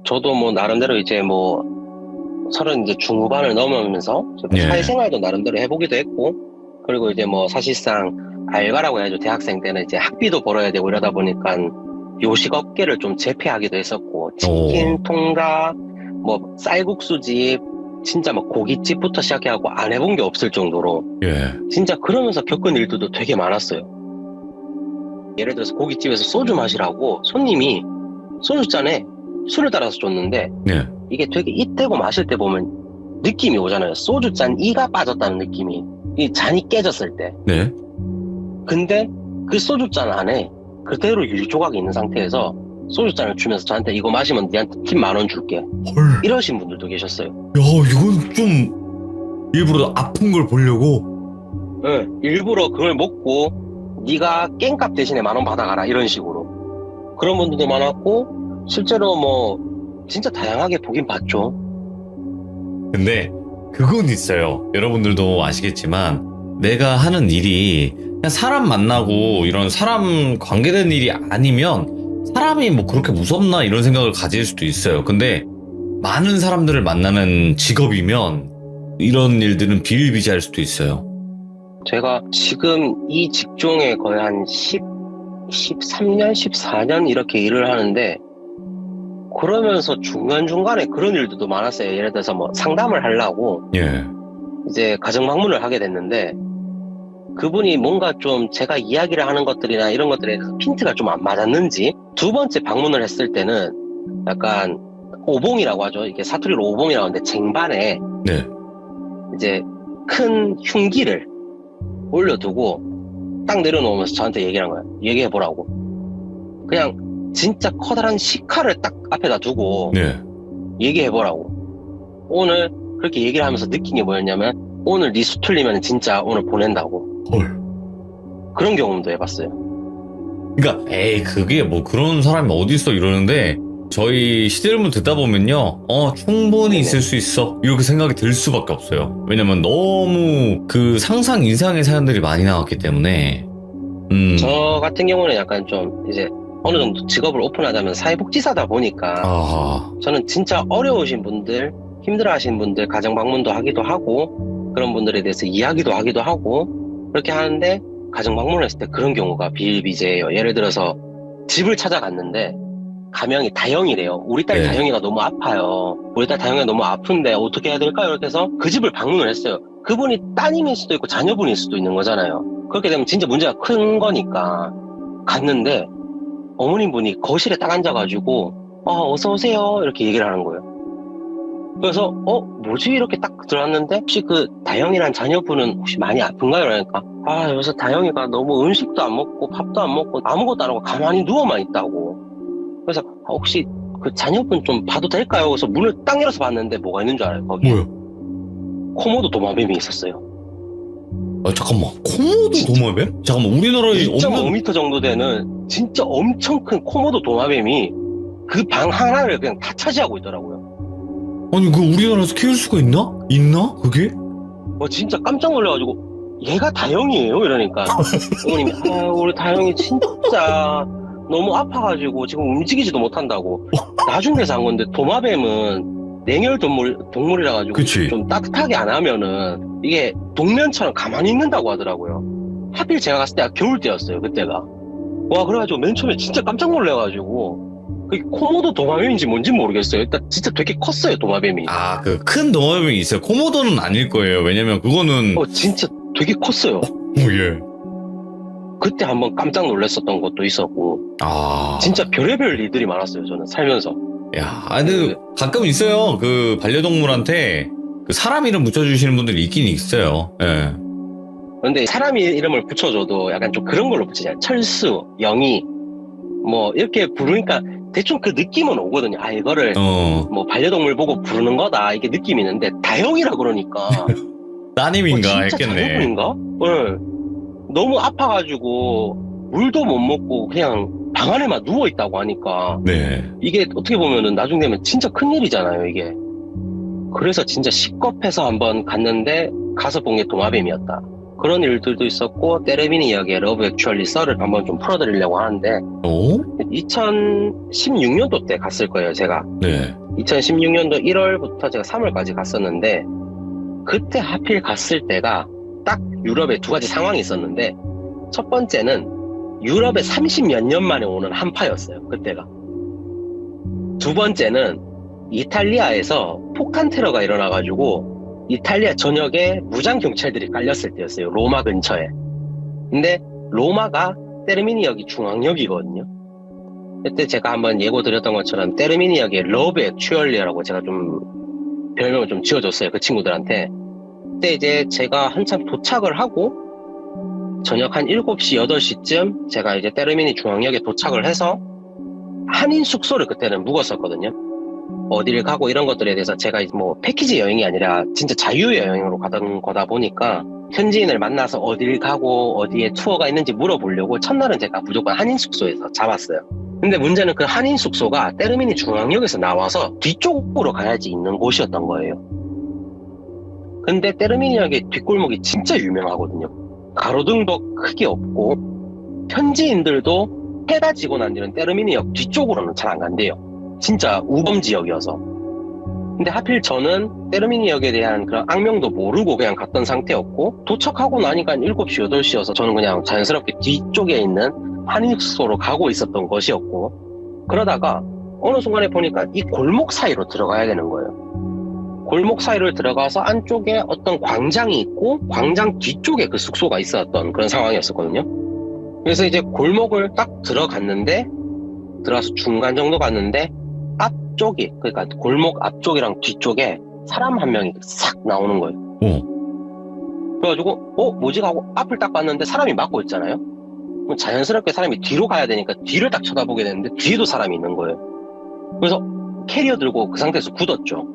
저도 뭐 나름대로 이제 뭐 서른 이제 중후반을 넘으면서 예. 사회생활도 나름대로 해보기도 했고, 그리고 이제 뭐 사실상 알바라고 해야죠. 대학생 때는 이제 학비도 벌어야 되고 이러다 보니까 요식 업계를 좀 재패하기도 했었고, 치킨, 통닭, 뭐 쌀국수집, 진짜 막 고깃집부터 시작해갖고 안 해본 게 없을 정도로 예. 진짜 그러면서 겪은 일들도 되게 많았어요. 예를 들어서 고깃집에서 소주 마시라고 손님이 소주잔에 술을 따라서 줬는데, 네. 이게 되게 이때고 마실 때 보면 느낌이 오잖아요. 소주잔 이가 빠졌다는 느낌이, 이 잔이 깨졌을 때. 네. 근데 그 소주잔 안에 그대로 유리조각이 있는 상태에서 소주잔을 주면서 저한테 이거 마시면 니한테 팁 10,000원 줄게, 헐. 이러신 분들도 계셨어요. 야, 이건 좀 일부러 아픈 걸 보려고. 네, 일부러 그걸 먹고 네가 깽값 대신에 10,000원 받아가라 이런 식으로 그런 분들도 많았고, 실제로 뭐 진짜 다양하게 보긴 봤죠. 근데 그건 있어요. 여러분들도 아시겠지만, 내가 하는 일이 그냥 사람 만나고 이런 사람 관계된 일이 아니면 사람이 뭐 그렇게 무섭나 이런 생각을 가질 수도 있어요. 근데 많은 사람들을 만나는 직업이면 이런 일들은 비일비재할 수도 있어요. 제가 지금 이 직종에 거의 한 13년, 14년 이렇게 일을 하는데, 그러면서 중간중간에 그런 일들도 많았어요. 예를 들어서 뭐 상담을 하려고 예. 이제 가정 방문을 하게 됐는데, 그분이 뭔가 좀 제가 이야기를 하는 것들이나 이런 것들에 대해서 핀트가 좀 안 맞았는지, 두 번째 방문을 했을 때는 약간 오봉이라고 하죠. 이게 사투리로 오봉이라고 하는데, 쟁반에 네. 이제 큰 흉기를 올려두고 딱 내려놓으면서 저한테 얘기를 한 거예요. 얘기해보라고. 그냥 진짜 커다란 식칼을 딱 앞에다 두고 네. 얘기해보라고. 오늘 그렇게 얘기를 하면서 느낀 게 뭐였냐면, 오늘 네 수틀리면 진짜 오늘 보낸다고. 헐. 그런 경험도 해봤어요. 그러니까 에이 그게 뭐 그런 사람이 어디 있어 이러는데 저희 시대를 듣다 보면요 충분히 네네. 있을 수 있어 이렇게 생각이 들 수밖에 없어요. 왜냐면 너무 그 상상 이상의 사연들이 많이 나왔기 때문에 저 같은 경우는 약간 좀 이제 어느 정도 직업을 오픈하자면 사회복지사다 보니까 아 저는 진짜 어려우신 분들, 힘들어하시는 분들 가정 방문도 하기도 하고 그런 분들에 대해서 이야기도 하기도 하고 그렇게 하는데, 가정 방문을 했을 때 그런 경우가 비일비재해요. 예를 들어서 집을 찾아갔는데 가명이 다영이래요. 우리 딸 네. 다영이가 너무 아파요. 우리 딸 다영이가 너무 아픈데 어떻게 해야 될까요? 이렇게 해서 그 집을 방문을 했어요. 그분이 따님일 수도 있고 자녀분일 수도 있는 거잖아요. 그렇게 되면 진짜 문제가 큰 거니까 갔는데, 어머님분이 거실에 딱 앉아가지고 어서 오세요 이렇게 얘기를 하는 거예요. 그래서 뭐지 이렇게 딱 들어왔는데, 혹시 그 다영이란 자녀분은 혹시 많이 아픈가요? 그러니까 요새 다영이가 너무 음식도 안 먹고 밥도 안 먹고 아무것도 안 하고 가만히 누워만 있다고. 그래서 혹시 그 자녀분 좀 봐도 될까요? 그래서 문을 딱 열어서 봤는데 뭐가 있는 줄 알아요? 거기에 뭐야? 코모도 도마뱀이 있었어요. 잠깐만 코모도 도마뱀? 잠깐만 우리나라에 없는 2.5m 정도 되는 진짜 엄청 큰 코모도 도마뱀이 그 방 하나를 그냥 다 차지하고 있더라고요. 아니 그 우리나라에서 키울 수가 있나? 있나? 그게? 진짜 깜짝 놀라가지고 얘가 다영이에요 이러니까 어머님이 우리 다영이 진짜 너무 아파가지고 지금 움직이지도 못한다고. 나중에서 한 건데, 도마뱀은 냉혈 동물이라 가지고 그치. 좀 따뜻하게 안 하면은 이게 동면처럼 가만히 있는다고 하더라고요. 하필 제가 갔을 때가 겨울 때였어요, 그때가. 와, 그래가지고 맨 처음에 진짜 깜짝 놀래가지고, 그게 코모도 도마뱀인지 뭔지 모르겠어요. 일단 진짜 되게 컸어요, 도마뱀이. 아 그 큰 도마뱀이 있어요. 코모도는 아닐 거예요. 왜냐면 그거는 진짜 되게 컸어요. 예. 그때 한번 깜짝 놀랐었던 것도 있었고, 진짜 별의별 일들이 많았어요, 저는 살면서. 야, 근데 가끔 있어요. 그 반려동물한테 그 사람 이름 붙여주시는 분들이 있긴 있어요. 예. 근데 사람 이름을 붙여줘도 약간 좀 그런 걸로 붙이잖아요. 철수, 영희, 뭐 이렇게 부르니까 대충 그 느낌은 오거든요. 이거를 뭐 반려동물 보고 부르는 거다, 이게 느낌이 있는데, 다영이라 그러니까 따님인가 진짜 했겠네. 자녀분인가? 네. 너무 아파가지고 물도 못 먹고 그냥 방 안에만 누워있다고 하니까 네. 이게 어떻게 보면은 나중 되면 진짜 큰일이잖아요, 이게. 그래서 진짜 식겁해서 한번 갔는데 가서 본 게 도마뱀이었다. 그런 일들도 있었고, 때레미니 이야기의 러브 액츄얼리 썰을 한번 좀 풀어드리려고 하는데, 오? 2016년도 때 갔을 거예요, 제가. 네. 2016년도 1월부터 제가 3월까지 갔었는데, 그때 하필 갔을 때가 딱 유럽에 두 가지 상황이 있었는데, 첫 번째는 유럽에 30몇 년 만에 오는 한파였어요, 그때가. 두 번째는 이탈리아에서 폭탄 테러가 일어나가지고 이탈리아 전역에 무장경찰들이 깔렸을 때였어요, 로마 근처에. 근데 로마가 테르미니역이 중앙역이거든요. 그때 제가 한번 예고 드렸던 것처럼 테르미니역의 러브 액츄얼리라고 제가 좀 별명을 좀 지어줬어요, 그 친구들한테. 그때 이제 제가 한참 도착을 하고 저녁 한 7시, 8시쯤 제가 이제 테르미니 중앙역에 도착을 해서 한인 숙소를 그때는 묵었었거든요. 어디를 가고 이런 것들에 대해서 제가 뭐 패키지 여행이 아니라 진짜 자유여행으로 가던 거다 보니까 현지인을 만나서 어디를 가고 어디에 투어가 있는지 물어보려고 첫날은 제가 무조건 한인 숙소에서 잡았어요. 근데 문제는 그 한인 숙소가 테르미니 중앙역에서 나와서 뒤쪽으로 가야지 있는 곳이었던 거예요. 근데 테르미니역의 뒷골목이 진짜 유명하거든요. 가로등도 크게 없고 현지인들도 해가 지고 난 뒤는 테르미니역 뒤쪽으로는 잘 안 간대요. 진짜 우범 지역이어서. 근데 하필 저는 때르미니역에 대한 그런 악명도 모르고 그냥 갔던 상태였고, 도착하고 나니까 7시, 8시여서 저는 그냥 자연스럽게 뒤쪽에 있는 한익소로 가고 있었던 것이었고, 그러다가 어느 순간에 보니까 이 골목 사이로 들어가야 되는 거예요. 골목 사이를 들어가서 안쪽에 어떤 광장이 있고, 광장 뒤쪽에 그 숙소가 있었던 그런 상황이었었거든요. 그래서 이제 골목을 딱 들어가서 중간 정도 갔는데, 앞쪽이, 그러니까 골목 앞쪽이랑 뒤쪽에 사람 한 명이 싹 나오는 거예요. 그래가지고 뭐지 하고 앞을 딱 봤는데 사람이 막고 있잖아요. 그럼 자연스럽게 사람이 뒤로 가야 되니까 뒤를 딱 쳐다보게 되는데 뒤에도 사람이 있는 거예요. 그래서 캐리어 들고 그 상태에서 굳었죠.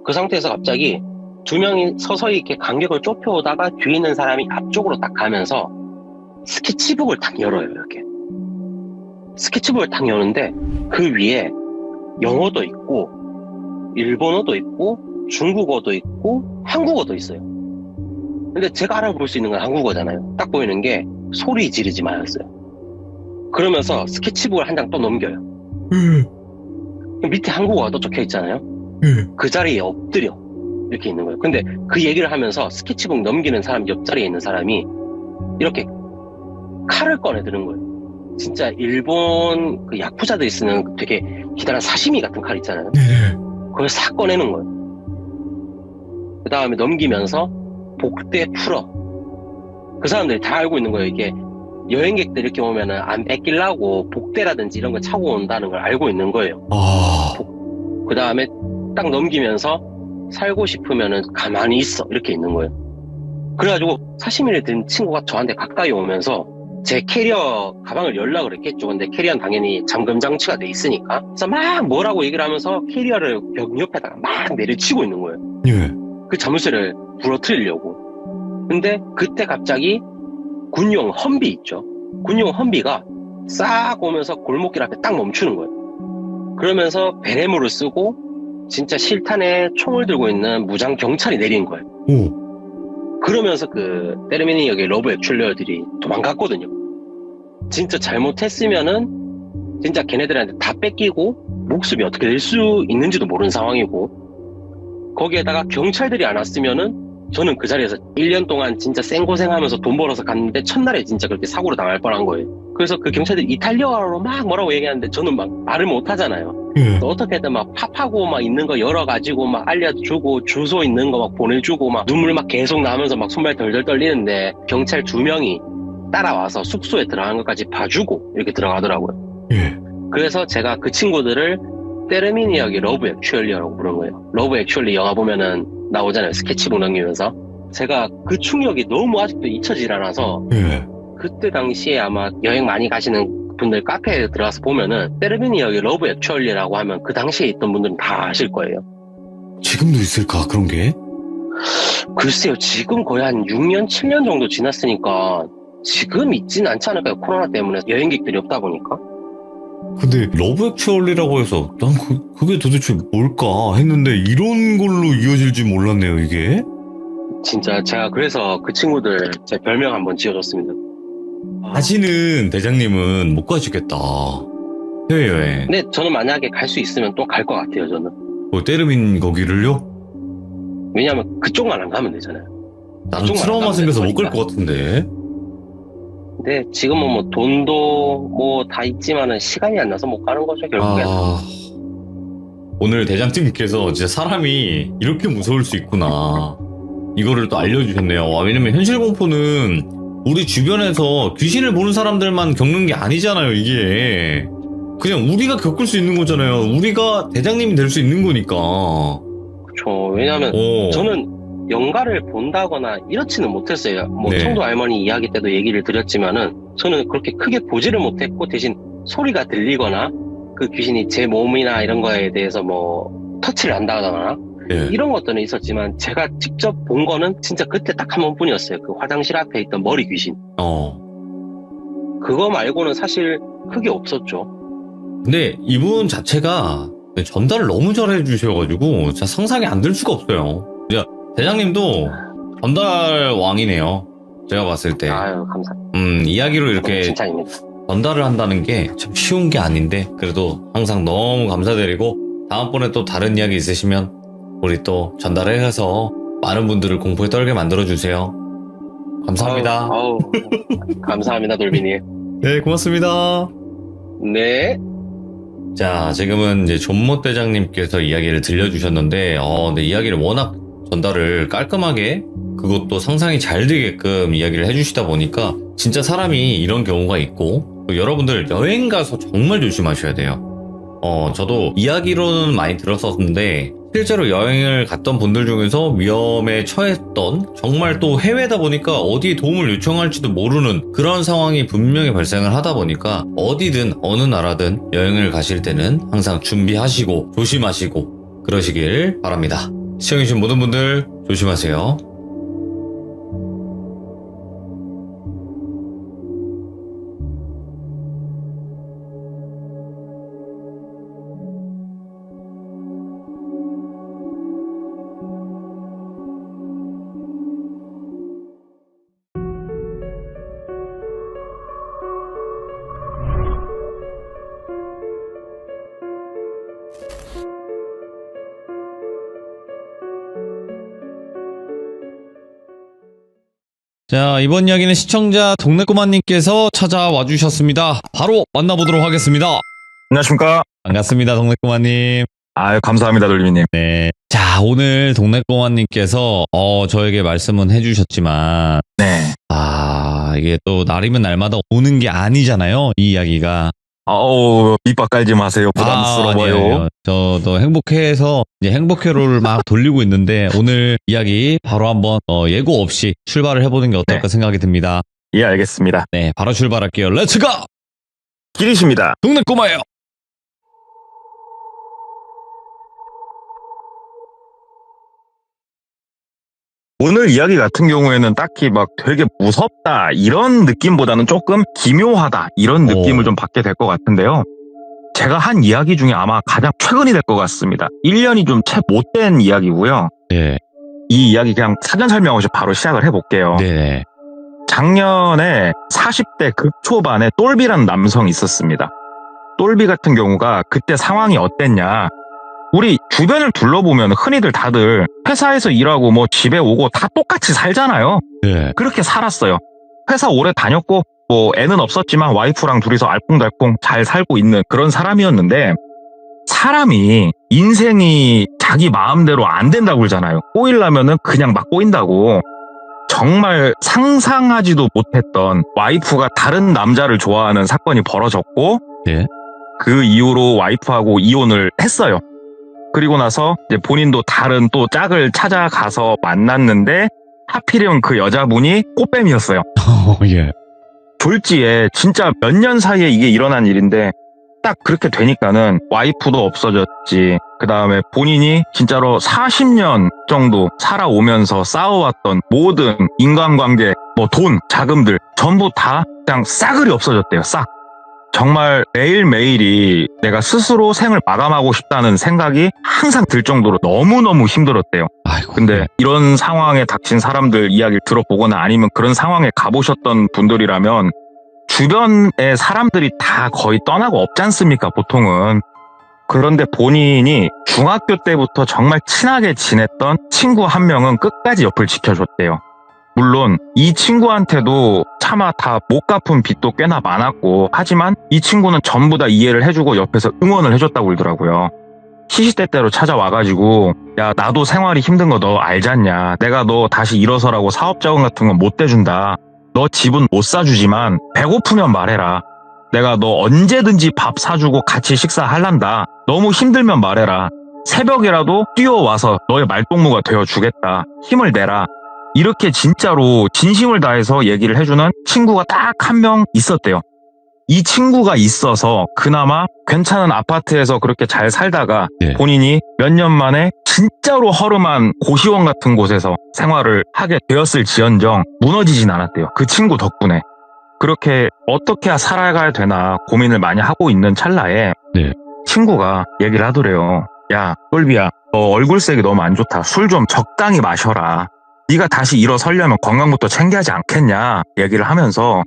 그 상태에서 갑자기 두 명이 서서히 이렇게 간격을 좁혀오다가 뒤에 있는 사람이 앞쪽으로 딱 가면서 스케치북을 딱 열어요. 이렇게 스케치북을 딱 여는데 그 위에 영어도 있고 일본어도 있고 중국어도 있고 한국어도 있어요. 근데 제가 알아볼 수 있는 건 한국어잖아요. 딱 보이는 게 소리 지르지 마였어요. 그러면서 스케치북을 한 장 또 넘겨요. 밑에 한국어가 또 적혀 있잖아요. 그 자리에 엎드려 이렇게 있는 거예요. 근데 그 얘기를 하면서 스케치북 넘기는 사람 옆자리에 있는 사람이 이렇게 칼을 꺼내 드는 거예요. 진짜 일본 그 야쿠자들이 쓰는 되게 기다란 사시미 같은 칼 있잖아요. 그걸 싹 꺼내는 거예요. 그 다음에 넘기면서 복대 풀어. 그 사람들이 다 알고 있는 거예요. 이게 여행객들 이렇게 오면은 안 뺏기려고 복대라든지 이런 거 차고 온다는 걸 알고 있는 거예요. 그 다음에 딱 넘기면서 살고 싶으면은 가만히 있어. 이렇게 있는 거예요. 그래가지고 사시미를 든 친구가 저한테 가까이 오면서 제 캐리어 가방을 열려고 그랬겠죠. 근데 캐리어는 당연히 잠금 장치가 돼 있으니까. 그래서 막 뭐라고 얘기를 하면서 캐리어를 벽 옆에다가 막 내려치고 있는 거예요. 그 자물쇠를 부러뜨리려고. 근데 그때 갑자기 군용 험비 있죠. 군용 험비가 싹 오면서 골목길 앞에 딱 멈추는 거예요. 그러면서 베레모를 쓰고 진짜 실탄에 총을 들고 있는 무장 경찰이 내린 거예요. 그러면서 그 때르미니역의 러브 액츄얼리들이 도망갔거든요. 진짜 잘못했으면은 진짜 걔네들한테 다 뺏기고 목숨이 어떻게 될 수 있는지도 모르는 상황이고, 거기에다가 경찰들이 안 왔으면은 저는 그 자리에서 1년 동안 진짜 생고생하면서 돈 벌어서 갔는데 첫날에 진짜 그렇게 사고로 당할 뻔한 거예요. 그래서 그 경찰들이 이탈리아어로 막 뭐라고 얘기하는데 저는 막 말을 못 하잖아요. 어떻게든 막 팝하고 막 있는 거 열어가지고 막 알려주고 주소 있는 거 막 보내주고 막 눈물 막 계속 나면서 막 손발 덜덜 떨리는데 경찰 2명이 따라와서 숙소에 들어간 것까지 봐주고 이렇게 들어가더라고요. 그래서 제가 그 친구들을 때르미니역의 러브 액츄얼리라고 부른 거예요. 러브 액츄얼리 영화 보면은 나오잖아요. 스케치북 넘기면서. 제가 그 충격이 너무 아직도 잊혀지질 않아서 그때 당시에 아마 여행 많이 가시는 분들 카페에 들어가서 보면은 때르미니역의 러브 액츄얼리라고 하면 그 당시에 있던 분들은 다 아실 거예요. 지금도 있을까 그런 게? 글쎄요. 지금 거의 한 6년, 7년 정도 지났으니까 지금 있진 않지 않을까요? 코로나 때문에 여행객들이 없다 보니까. 근데 러브 액츄얼리라고 해서 난 그게 도대체 뭘까 했는데 이런 걸로 이어질지 몰랐네요 이게. 진짜 제가 그래서 그 친구들 제 별명 한번 지어줬습니다. 다시는 대장님은 못 가시겠다 해외여행. 근데 저는 만약에 갈 수 있으면 또 갈 것 같아요. 저는. 뭐 때르민 거기를요? 왜냐하면 그쪽만 안 가면 되잖아요. 나도 그쪽만 안 트라우마 가면 생겨서 되는 못 갈 거니까. 것 같은데. 근데 지금은 뭐 돈도 뭐 다 있지만은 시간이 안 나서 못 가는 거죠, 결국엔. 오늘 대장님께서 진짜 사람이 이렇게 무서울 수 있구나 이거를 또 알려주셨네요. 왜냐면 현실 공포는 우리 주변에서 귀신을 보는 사람들만 겪는 게 아니잖아요. 이게 그냥 우리가 겪을 수 있는 거잖아요. 우리가 대장님이 될 수 있는 거니까. 그렇죠. 왜냐하면 저는 영가를 본다거나 이렇지는 못했어요. 뭐 네. 청도 할머니 이야기 때도 얘기를 드렸지만은 저는 그렇게 크게 보지를 못했고 대신 소리가 들리거나 그 귀신이 제 몸이나 이런 거에 대해서 뭐 터치를 한다거나 네. 이런 것들은 있었지만 제가 직접 본 거는 진짜 그때 딱 한 번뿐이었어요. 그 화장실 앞에 있던 머리 귀신. 그거 말고는 사실 크게 없었죠. 근데 이분 자체가 전달을 너무 잘해 주셔가지고 진짜 상상이 안 될 수가 없어요. 진짜 대장님도 전달 왕이네요. 제가 봤을 때. 아유, 감사합니다. 이야기로 이렇게 칭찬입니다. 전달을 한다는 게 참 쉬운 게 아닌데 그래도 항상 너무 감사드리고 다음번에 또 다른 이야기 있으시면 우리 또 전달해서 많은 분들을 공포에 떨게 만들어주세요. 감사합니다. 감사합니다, 돌비님. 네, 고맙습니다. 네. 자, 지금은 이제 존못 대장님께서 이야기를 들려주셨는데, 근데 이야기를 워낙 전달을 깔끔하게, 그것도 상상이 잘 되게끔 이야기를 해주시다 보니까, 진짜 사람이 이런 경우가 있고, 또 여러분들 여행 가서 정말 조심하셔야 돼요. 저도 이야기로는 많이 들었었는데, 실제로 여행을 갔던 분들 중에서 위험에 처했던, 정말 또 해외다 보니까 어디에 도움을 요청할지도 모르는 그런 상황이 분명히 발생을 하다 보니까 어디든 어느 나라든 여행을 가실 때는 항상 준비하시고 조심하시고 그러시길 바랍니다. 시청해주신 모든 분들 조심하세요. 자, 이번 이야기는 시청자 동네꼬마님께서 찾아와 주셨습니다. 바로 만나보도록 하겠습니다. 안녕하십니까. 반갑습니다, 동네꼬마님. 아유, 감사합니다, 돌비님. 네. 자, 오늘 동네꼬마님께서 저에게 말씀은 해주셨지만 네. 이게 또 날이면 날마다 오는 게 아니잖아요, 이 이야기가. 밑밥 깔지 마세요. 부담스러워요. 아니에요. 저도 행복해서 이제 행복회로를 막 돌리고 있는데 오늘 이야기 바로 한번 예고 없이 출발을 해보는 게 어떨까 생각이 듭니다. 예, 알겠습니다. 네, 바로 출발할게요. 렛츠고! 길이십니다. 동네꼬마예요. 오늘 이야기 같은 경우에는 딱히 막 되게 무섭다 이런 느낌보다는 조금 기묘하다 이런 느낌을 좀 받게 될 것 같은데요. 제가 한 이야기 중에 아마 가장 최근이 될 것 같습니다. 1년이 좀 채 못 된 이야기고요. 네. 이 이야기 그냥 사전 설명 없이 바로 시작을 해볼게요. 네. 작년에 40대 극초반에 똘비라는 남성이 있었습니다. 똘비 같은 경우가 그때 상황이 어땠냐. 우리 주변을 둘러보면 흔히들 다들 회사에서 일하고 뭐 집에 오고 다 똑같이 살잖아요. 네. 그렇게 살았어요. 회사 오래 다녔고 뭐 애는 없었지만 와이프랑 둘이서 알콩달콩 잘 살고 있는 그런 사람이었는데 사람이 인생이 자기 마음대로 안 된다고 그러잖아요. 꼬이려면은 그냥 막 꼬인다고. 정말 상상하지도 못했던 와이프가 다른 남자를 좋아하는 사건이 벌어졌고 네. 그 이후로 와이프하고 이혼을 했어요. 그리고 나서 이제 본인도 다른 또 짝을 찾아가서 만났는데 하필이면 그 여자분이 꽃뱀이었어요. 예. 졸지에 진짜 몇 년 사이에 이게 일어난 일인데 딱 그렇게 되니까는 와이프도 없어졌지. 그 다음에 본인이 진짜로 40년 정도 살아오면서 쌓아왔던 모든 인간관계, 뭐 돈, 자금들 전부 다 그냥 싸그리 없어졌대요. 싹. 정말 매일매일이 내가 스스로 생을 마감하고 싶다는 생각이 항상 들 정도로 너무너무 힘들었대요. 아이고. 근데 이런 상황에 닥친 사람들 이야기를 들어보거나 아니면 그런 상황에 가보셨던 분들이라면 주변의 사람들이 다 거의 떠나고 없지 않습니까, 보통은. 그런데 본인이 중학교 때부터 정말 친하게 지냈던 친구 한 명은 끝까지 옆을 지켜줬대요. 물론 이 친구한테도 차마 다 못 갚은 빚도 꽤나 많았고 하지만 이 친구는 전부 다 이해를 해주고 옆에서 응원을 해줬다고 그러더라고요. 시시때때로 찾아와가지고 야 나도 생활이 힘든 거 너 알잖냐. 내가 너 다시 일어서라고 사업자금 같은 건 못 대준다. 너 집은 못 사주지만 배고프면 말해라. 내가 너 언제든지 밥 사주고 같이 식사할란다. 너무 힘들면 말해라. 새벽이라도 뛰어와서 너의 말동무가 되어주겠다. 힘을 내라. 이렇게 진짜로 진심을 다해서 얘기를 해주는 친구가 딱 한 명 있었대요. 이 친구가 있어서 그나마 괜찮은 아파트에서 그렇게 잘 살다가 본인이 몇 년 만에 진짜로 허름한 고시원 같은 곳에서 생활을 하게 되었을지언정 무너지진 않았대요. 그 친구 덕분에. 그렇게 어떻게 살아가야 되나 고민을 많이 하고 있는 찰나에 친구가 얘기를 하더래요. 야, 똘비야, 너 얼굴색이 너무 안 좋다. 술 좀 적당히 마셔라. 네가 다시 일어서려면 건강부터 챙겨야지 않겠냐 얘기를 하면서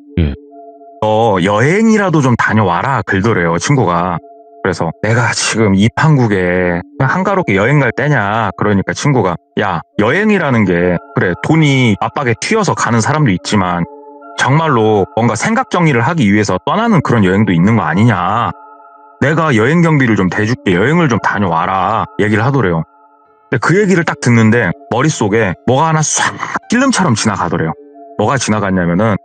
너 여행이라도 좀 다녀와라 그러더래요 친구가. 그래서 내가 지금 이 판국에 한가롭게 여행 갈 때냐. 그러니까 친구가 야, 여행이라는 게 그래 돈이 압박에 튀어서 가는 사람도 있지만 정말로 뭔가 생각 정리를 하기 위해서 떠나는 그런 여행도 있는 거 아니냐. 내가 여행 경비를 좀 대줄게. 여행을 좀 다녀와라. 얘기를 하더래요. 근데 그 얘기를 딱 듣는데 머릿속에 뭐가 하나 싹 필름처럼 지나가더래요. 뭐가 지나갔냐면은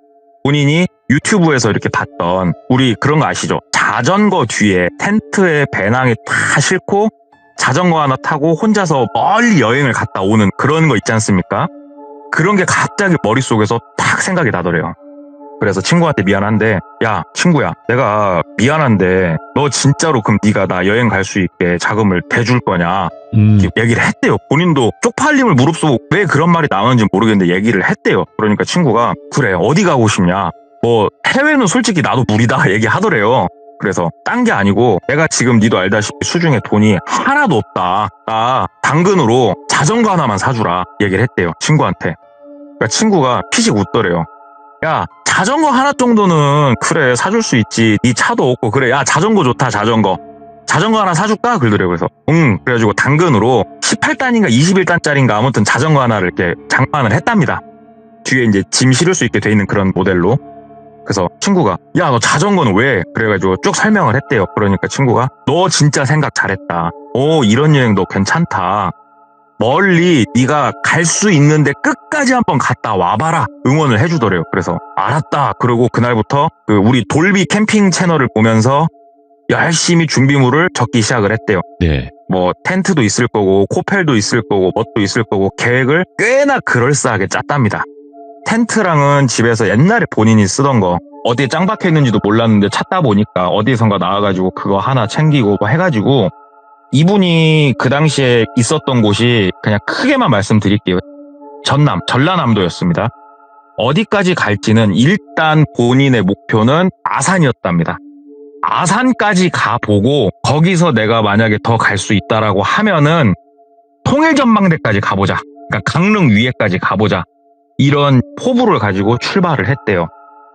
본인이 유튜브에서 이렇게 봤던 우리 그런 거 아시죠? 자전거 뒤에 텐트에 배낭에 다 싣고 자전거 하나 타고 혼자서 멀리 여행을 갔다 오는 그런 거 있지 않습니까? 그런 게 갑자기 머릿속에서 딱 생각이 나더래요. 그래서 친구한테 미안한데 야 친구야 내가 미안한데 너 진짜로 그럼 네가 나 여행 갈 수 있게 자금을 대줄 거냐 이렇게 얘기를 했대요. 본인도 쪽팔림을 무릅쓰고 왜 그런 말이 나오는지 모르겠는데 얘기를 했대요. 그러니까 친구가 그래 어디 가고 싶냐 뭐 해외는 솔직히 나도 무리다 얘기하더래요. 그래서 딴 게 아니고 내가 지금 니도 알다시피 수중에 돈이 하나도 없다. 나 당근으로 자전거 하나만 사주라 얘기를 했대요. 친구한테. 그러니까 친구가 피식 웃더래요. 야 자전거 하나 정도는 그래 사줄 수 있지. 네 차도 없고 그래 야 자전거 좋다 자전거 하나 사줄까? 그러더래요. 그래서 그래가지고 당근으로 18단인가 21단짜리인가 아무튼 자전거 하나를 이렇게 장만을 했답니다. 뒤에 이제 짐 실을 수 있게 돼 있는 그런 모델로. 그래서 친구가 야 너 자전거는 왜? 그래가지고 쭉 설명을 했대요. 그러니까 친구가 너 진짜 생각 잘했다. 이런 여행도 괜찮다. 멀리 네가 갈 수 있는데 끝까지 한번 갔다 와봐라 응원을 해주더래요. 그래서 알았다. 그러고 그날부터 우리 돌비 캠핑 채널을 보면서 열심히 준비물을 적기 시작을 했대요. 네. 뭐 텐트도 있을 거고 코펠도 있을 거고 뭣도 있을 거고 계획을 꽤나 그럴싸하게 짰답니다. 텐트랑은 집에서 옛날에 본인이 쓰던 거 어디에 짱 박혀 있는지도 몰랐는데 찾다 보니까 어디선가 나와가지고 그거 하나 챙기고 해가지고 이분이 그 당시에 있었던 곳이 그냥 크게만 말씀드릴게요. 전라남도였습니다. 어디까지 갈지는 일단 본인의 목표는 아산이었답니다. 아산까지 가보고 거기서 내가 만약에 더 갈 수 있다라고 하면은 통일전망대까지 가보자. 그러니까 강릉 위에까지 가보자. 이런 포부를 가지고 출발을 했대요.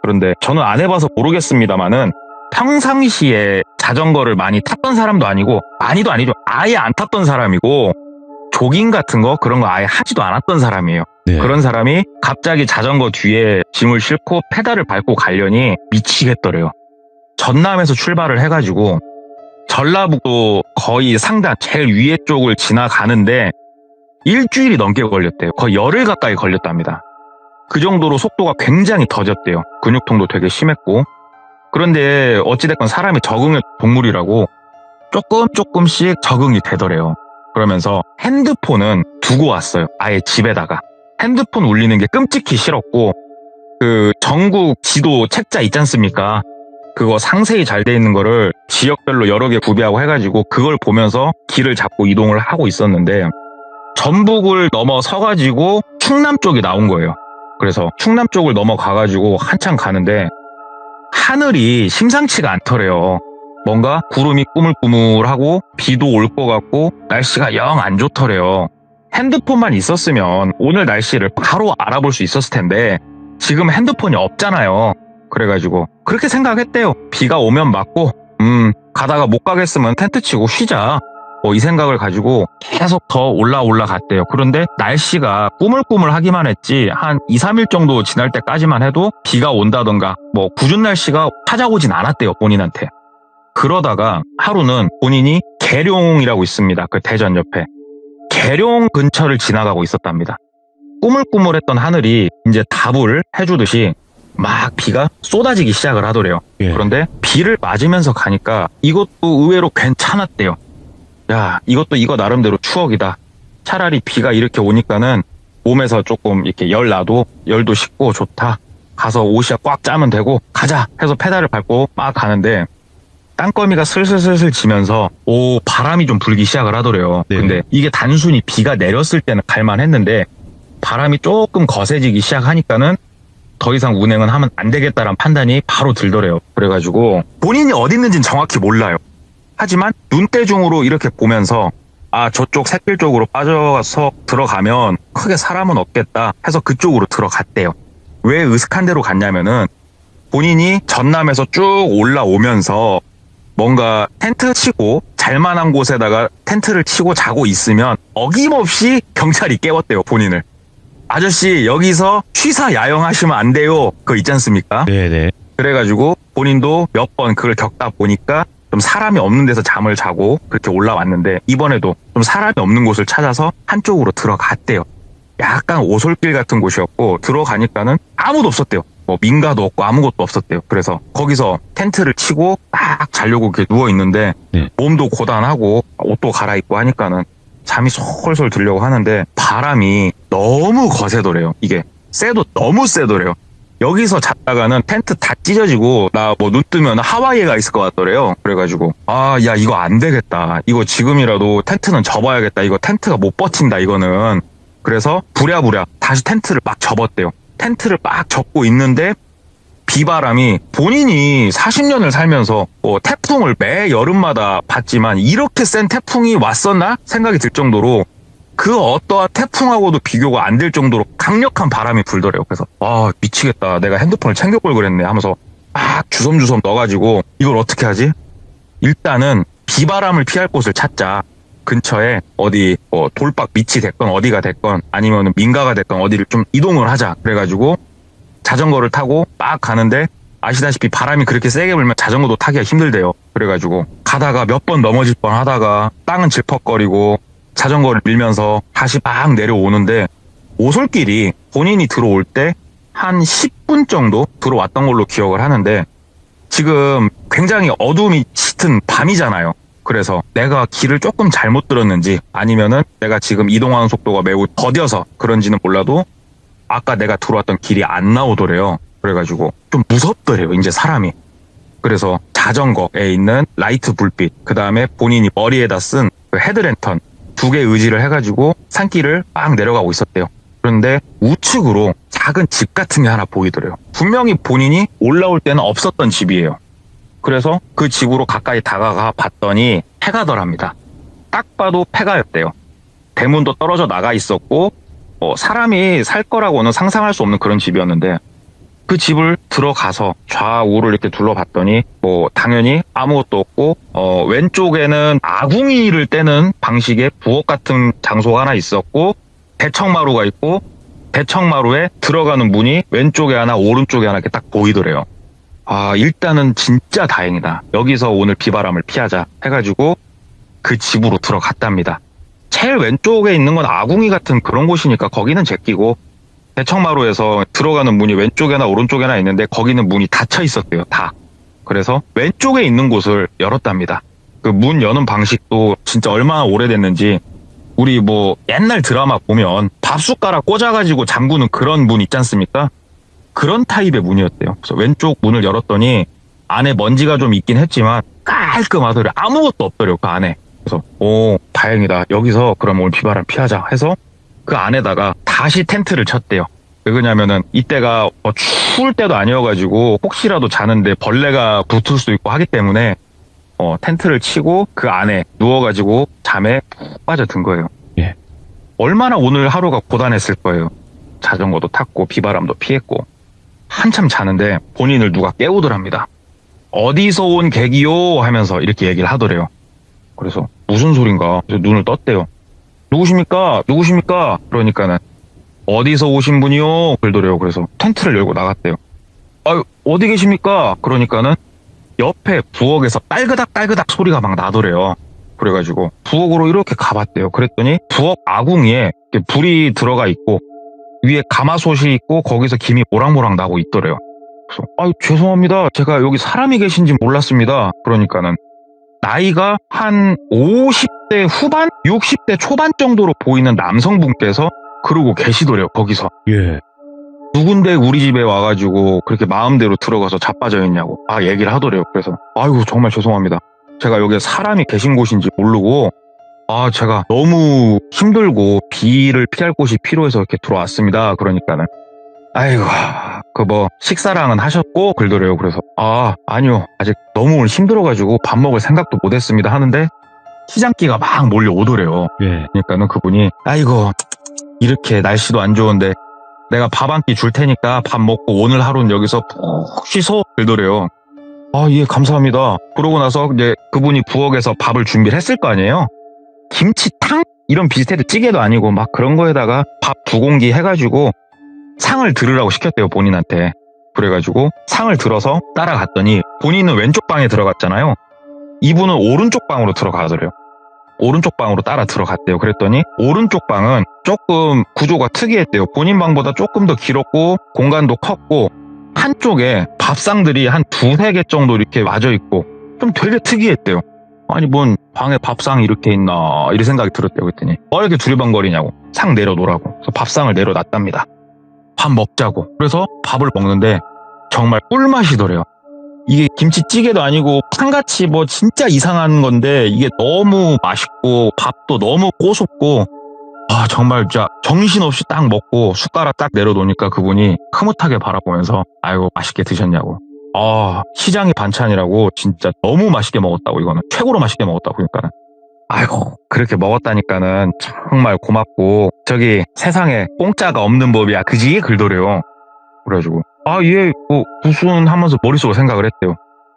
그런데 저는 안 해봐서 모르겠습니다만은 평상시에 자전거를 많이 탔던 사람도 아니고 많이도 아니죠. 아예 안 탔던 사람이고 조깅 같은 거 그런 거 아예 하지도 않았던 사람이에요. 네. 그런 사람이 갑자기 자전거 뒤에 짐을 싣고 페달을 밟고 가려니 미치겠더래요. 전남에서 출발을 해가지고 전라북도 거의 상단 제일 위에 쪽을 지나가는데 일주일이 넘게 걸렸대요. 거의 열흘 가까이 걸렸답니다. 그 정도로 속도가 굉장히 더뎠대요. 근육통도 되게 심했고. 그런데 어찌됐건 사람이 적응의 동물이라고 조금씩 적응이 되더래요. 그러면서 핸드폰은 두고 왔어요. 아예 집에다가. 핸드폰 울리는 게 끔찍히 싫었고 그 전국 지도 책자 있지 않습니까? 그거 상세히 잘 돼 있는 거를 지역별로 여러 개 구비하고 해가지고 그걸 보면서 길을 잡고 이동을 하고 있었는데 전북을 넘어서가지고 충남 쪽이 나온 거예요. 그래서 충남 쪽을 넘어가가지고 한참 가는데 하늘이 심상치가 않더래요. 뭔가 구름이 꾸물꾸물하고 비도 올 것 같고 날씨가 영 안 좋더래요. 핸드폰만 있었으면 오늘 날씨를 바로 알아볼 수 있었을 텐데 지금 핸드폰이 없잖아요. 그래가지고 그렇게 생각했대요. 비가 오면 맞고 가다가 못 가겠으면 텐트 치고 쉬자. 이 생각을 가지고 계속 더 올라갔대요. 그런데 날씨가 꾸물꾸물하기만 했지 한 2, 3일 정도 지날 때까지만 해도 비가 온다던가 뭐 궂은 날씨가 찾아오진 않았대요. 본인한테. 그러다가 하루는 본인이 계룡이라고 있습니다. 그 대전 옆에. 계룡 근처를 지나가고 있었답니다. 꾸물꾸물했던 하늘이 이제 답을 해주듯이 막 비가 쏟아지기 시작을 하더래요. 예. 그런데 비를 맞으면서 가니까 이것도 의외로 괜찮았대요. 야, 이거 나름대로 추억이다. 차라리 비가 이렇게 오니까는 몸에서 조금 이렇게 열 나도 열도 식고 좋다. 가서 옷이야 꽉 짜면 되고 가자 해서 페달을 밟고 막 가는데 땅거미가 슬슬 지면서 바람이 좀 불기 시작을 하더래요. 네. 근데 이게 단순히 비가 내렸을 때는 갈만했는데 바람이 조금 거세지기 시작하니까는 더 이상 운행은 하면 안 되겠다라는 판단이 바로 들더래요. 그래가지고 본인이 어디 있는지는 정확히 몰라요. 하지만 눈대중으로 이렇게 보면서 저쪽 샛길 쪽으로 빠져서 들어가면 크게 사람은 없겠다 해서 그쪽으로 들어갔대요. 왜 으슥한 데로 갔냐면은 본인이 전남에서 쭉 올라오면서 뭔가 텐트 치고 잘만한 곳에다가 텐트를 치고 자고 있으면 어김없이 경찰이 깨웠대요, 본인을. 아저씨 여기서 취사 야영하시면 안 돼요. 그거 있지 않습니까? 네네. 그래가지고 본인도 몇 번 그걸 겪다 보니까 좀 사람이 없는 데서 잠을 자고 그렇게 올라왔는데 이번에도 좀 사람이 없는 곳을 찾아서 한쪽으로 들어갔대요. 약간 오솔길 같은 곳이었고 들어가니까는 아무도 없었대요. 뭐 민가도 없고 아무것도 없었대요. 그래서 거기서 텐트를 치고 딱 자려고 이렇게 누워있는데 네. 몸도 고단하고 옷도 갈아입고 하니까는 잠이 솔솔 들려고 하는데 바람이 너무 거세더래요. 이게 쎄도 너무 쎄더래요. 여기서 잤다가는 텐트 다 찢어지고 나 뭐 눈 뜨면 하와이에 가 있을 것 같더래요. 그래가지고 야 이거 안 되겠다. 이거 지금이라도 텐트는 접어야겠다. 이거 텐트가 못 버틴다 이거는. 그래서 부랴부랴 다시 텐트를 막 접었대요. 텐트를 막 접고 있는데 비바람이 본인이 40년을 살면서 태풍을 매 여름마다 봤지만 이렇게 센 태풍이 왔었나 생각이 들 정도로 그 어떠한 태풍하고도 비교가 안 될 정도로 강력한 바람이 불더래요. 그래서 미치겠다. 내가 핸드폰을 챙겨볼 그랬네 하면서 막 주섬주섬 넣어가지고 이걸 어떻게 하지? 일단은 비바람을 피할 곳을 찾자. 근처에 어디 돌박 밑이 됐건 어디가 됐건 아니면 민가가 됐건 어디를 좀 이동을 하자. 그래가지고 자전거를 타고 막 가는데 아시다시피 바람이 그렇게 세게 불면 자전거도 타기가 힘들대요. 그래가지고 가다가 몇 번 넘어질 뻔 하다가 땅은 질퍽거리고 자전거를 밀면서 다시 막 내려오는데 오솔길이 본인이 들어올 때 한 10분 정도 들어왔던 걸로 기억을 하는데 지금 굉장히 어둠이 짙은 밤이잖아요. 그래서 내가 길을 조금 잘못 들었는지 아니면은 내가 지금 이동하는 속도가 매우 더뎌서 그런지는 몰라도 아까 내가 들어왔던 길이 안 나오더래요. 그래가지고 좀 무섭더래요, 이제 사람이. 그래서 자전거에 있는 라이트 불빛, 그 다음에 본인이 머리에다 쓴 그 헤드랜턴 2개 의지를 해가지고 산길을 막 내려가고 있었대요. 그런데 우측으로 작은 집 같은 게 하나 보이더래요. 분명히 본인이 올라올 때는 없었던 집이에요. 그래서 그 집으로 가까이 다가가 봤더니 폐가더랍니다. 딱 봐도 폐가였대요. 대문도 떨어져 나가 있었고 사람이 살 거라고는 상상할 수 없는 그런 집이었는데 그 집을 들어가서 좌우를 이렇게 둘러봤더니 당연히 아무것도 없고 왼쪽에는 아궁이를 떼는 방식의 부엌 같은 장소가 하나 있었고 대청마루가 있고 대청마루에 들어가는 문이 왼쪽에 하나 오른쪽에 하나 이렇게 딱 보이더래요. 일단은 진짜 다행이다. 여기서 오늘 비바람을 피하자 해가지고 그 집으로 들어갔답니다. 제일 왼쪽에 있는 건 아궁이 같은 그런 곳이니까 거기는 제끼고 대청마루에서 들어가는 문이 왼쪽에나 오른쪽에나 있는데 거기는 문이 닫혀 있었대요. 다. 그래서 왼쪽에 있는 곳을 열었답니다. 그 문 여는 방식도 진짜 얼마나 오래됐는지 우리 옛날 드라마 보면 밥숟가락 꽂아가지고 잠그는 그런 문 있지 않습니까? 그런 타입의 문이었대요. 그래서 왼쪽 문을 열었더니 안에 먼지가 좀 있긴 했지만 깔끔하더래요. 아무것도 없더래요, 그 안에. 그래서 다행이다. 여기서 그럼 오늘 비바람 피하자 해서 그 안에다가 다시 텐트를 쳤대요. 왜 그러냐면은 이때가 추울 때도 아니어가지고 혹시라도 자는데 벌레가 붙을 수도 있고 하기 때문에 텐트를 치고 그 안에 누워가지고 잠에 푹 빠져든 거예요. 예. 얼마나 오늘 하루가 고단했을 거예요. 자전거도 탔고 비바람도 피했고 한참 자는데 본인을 누가 깨우더랍니다. 어디서 온 객이요? 하면서 이렇게 얘기를 하더래요. 그래서 무슨 소린가? 그래서 눈을 떴대요. 누구십니까? 누구십니까? 그러니까는 어디서 오신 분이요? 그러더래요. 그래서 텐트를 열고 나갔대요. 어디 계십니까? 그러니까는 옆에 부엌에서 딸그닥 소리가 막 나더래요. 그래가지고 부엌으로 이렇게 가봤대요. 그랬더니 부엌 아궁이에 불이 들어가 있고 위에 가마솥이 있고 거기서 김이 모락모락 나고 있더래요. 그래서 죄송합니다. 제가 여기 사람이 계신지 몰랐습니다. 그러니까는 나이가 한 50대 후반? 60대 초반 정도로 보이는 남성분께서 그러고 계시더래요. 거기서. 예. 누군데 우리 집에 와가지고 그렇게 마음대로 들어가서 자빠져 있냐고 얘기를 하더래요. 그래서 아이고 정말 죄송합니다. 제가 여기 사람이 계신 곳인지 모르고 제가 너무 힘들고 비를 피할 곳이 필요해서 이렇게 들어왔습니다. 그러니까는 아이고 식사랑은 하셨고 그러더래요. 그래서 아니요 아직 너무 오늘 힘들어가지고 밥 먹을 생각도 못했습니다 하는데 시장기가 막 몰려오더래요. 예. 그러니까는 그분이 아이고 이렇게 날씨도 안 좋은데 내가 밥 한 끼 줄 테니까 밥 먹고 오늘 하루는 여기서 푹 쉬소 그러더래요. 아, 예, 감사합니다. 그러고 나서 이제 그분이 부엌에서 밥을 준비를 했을 거 아니에요? 김치탕? 이런 비슷해도 찌개도 아니고 막 그런 거에다가 밥 2공기 해가지고 상을 들으라고 시켰대요, 본인한테. 그래가지고 상을 들어서 따라갔더니 본인은 왼쪽 방에 들어갔잖아요. 이분은 오른쪽 방으로 들어가더래요. 오른쪽 방으로 따라 들어갔대요. 그랬더니 오른쪽 방은 조금 구조가 특이했대요. 본인 방보다 조금 더 길었고 공간도 컸고 한쪽에 밥상들이 한 2-3개 정도 이렇게 맞아 있고 좀 되게 특이했대요. 아니 뭔 방에 밥상이 이렇게 있나 이런 생각이 들었대요. 그랬더니 왜 이렇게 두리번거리냐고 상 내려놓으라고. 그래서 밥상을 내려놨답니다. 밥 먹자고. 그래서 밥을 먹는데 정말 꿀맛이더래요. 이게 김치찌개도 아니고 탕같이 뭐 진짜 이상한 건데 이게 너무 맛있고 밥도 너무 고소고 아 정말 진짜 정신없이 딱 먹고 숟가락 딱 내려놓으니까 그분이 흐뭇하게 바라보면서 아이고 맛있게 드셨냐고. 아 시장이 반찬이라고 진짜 너무 맛있게 먹었다고. 이거는 최고로 맛있게 먹었다고. 그러니까는 아이고 그렇게 먹었다니까는 정말 고맙고 저기 세상에 공짜가 없는 법이야 그지? 글도래요. 그래가지고 아 얘 무슨 하면서 머릿속으로 생각을 했대요.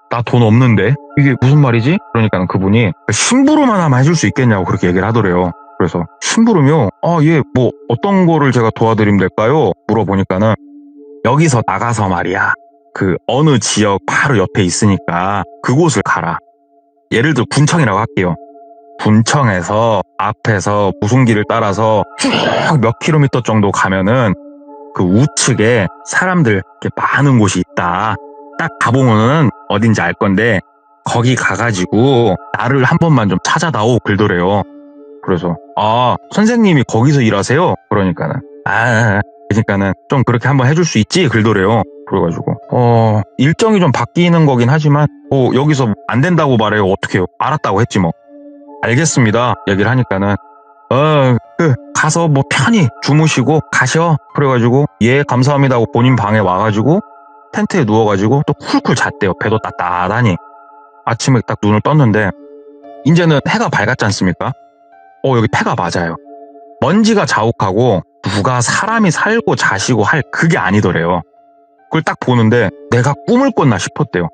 나 돈 없는데 이게 무슨 말이지? 그러니까 그분이 심부름만 하면 해줄 수 있겠냐고 그렇게 얘기를 하더래요. 그래서 심부름이요? 아 얘 뭐 어떤 거를 제가 도와드리면 될까요? 물어보니까는 여기서 나가서 말이야 그 어느 지역 바로 옆에 있으니까 그곳을 가라. 예를 들어 군청이라고 할게요. 군청에서 앞에서 무슨 길을 따라서 쭉 몇 킬로미터 정도 가면은 그 우측에 사람들 이렇게 많은 곳이 있다. 딱 가보면은 어딘지 알 건데 거기 가가지고 나를 한 번만 좀 찾아다오 글더래요. 그래서 아 선생님이 거기서 일하세요? 그러니까는 그러니까는 좀 그렇게 한번 해줄 수 있지 글더래요. 그래가지고 일정이 좀 바뀌는 거긴 하지만 여기서 안 된다고 말해요. 어떡해요? 알았다고 했지 뭐. 알겠습니다. 얘기를 하니까는 가서 뭐 편히 주무시고 가셔. 그래가지고 예 감사합니다 하고 본인 방에 와가지고 텐트에 누워가지고 또 쿨쿨 잤대요. 배도 따뜻하니. 아침에 딱 눈을 떴는데 이제는 해가 밝았지 않습니까? 여기 폐가 맞아요. 먼지가 자욱하고 누가 사람이 살고 자시고 할 그게 아니더래요. 그걸 딱 보는데 내가 꿈을 꿨나 싶었대요.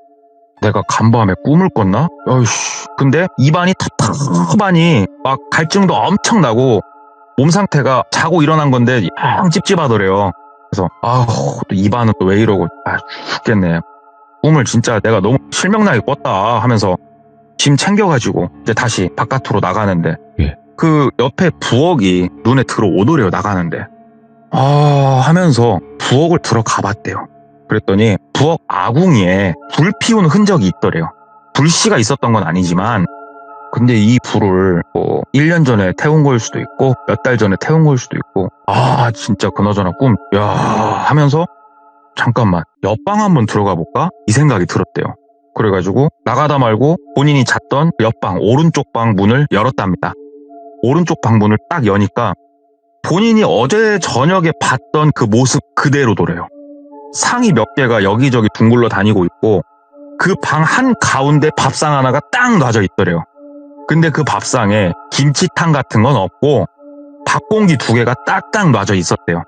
내가 간밤에 꿈을 꿨나? 어이씨. 근데 입안이 텁텁하니 막 갈증도 엄청 나고 몸 상태가 자고 일어난 건데 영 찝찝하더래요. 그래서 또 입안은 또 왜 이러고 죽겠네. 꿈을 진짜 내가 너무 실명나게 꿨다 하면서 짐 챙겨가지고 이제 다시 바깥으로 나가는데 그 옆에 부엌이 눈에 들어오더래요. 나가는데 하면서 부엌을 들어가 봤대요. 그랬더니 부엌 아궁이에 불 피운 흔적이 있더래요. 불씨가 있었던 건 아니지만 근데 이 불을 1년 전에 태운 거일 수도 있고 몇 달 전에 태운 거일 수도 있고 진짜 그나저나 꿈 하면서 잠깐만 옆방 한번 들어가 볼까? 이 생각이 들었대요. 그래가지고 나가다 말고 본인이 잤던 옆방 오른쪽 방 문을 열었답니다. 오른쪽 방 문을 딱 여니까 본인이 어제 저녁에 봤던 그 모습 그대로더래요. 상이 몇 개가 여기저기 둥글러 다니고 있고 그 방 한가운데 밥상 하나가 딱 놔져 있더래요. 근데 그 밥상에 김치탕 같은 건 없고 밥공기 2개가 딱딱 놔져 있었대요.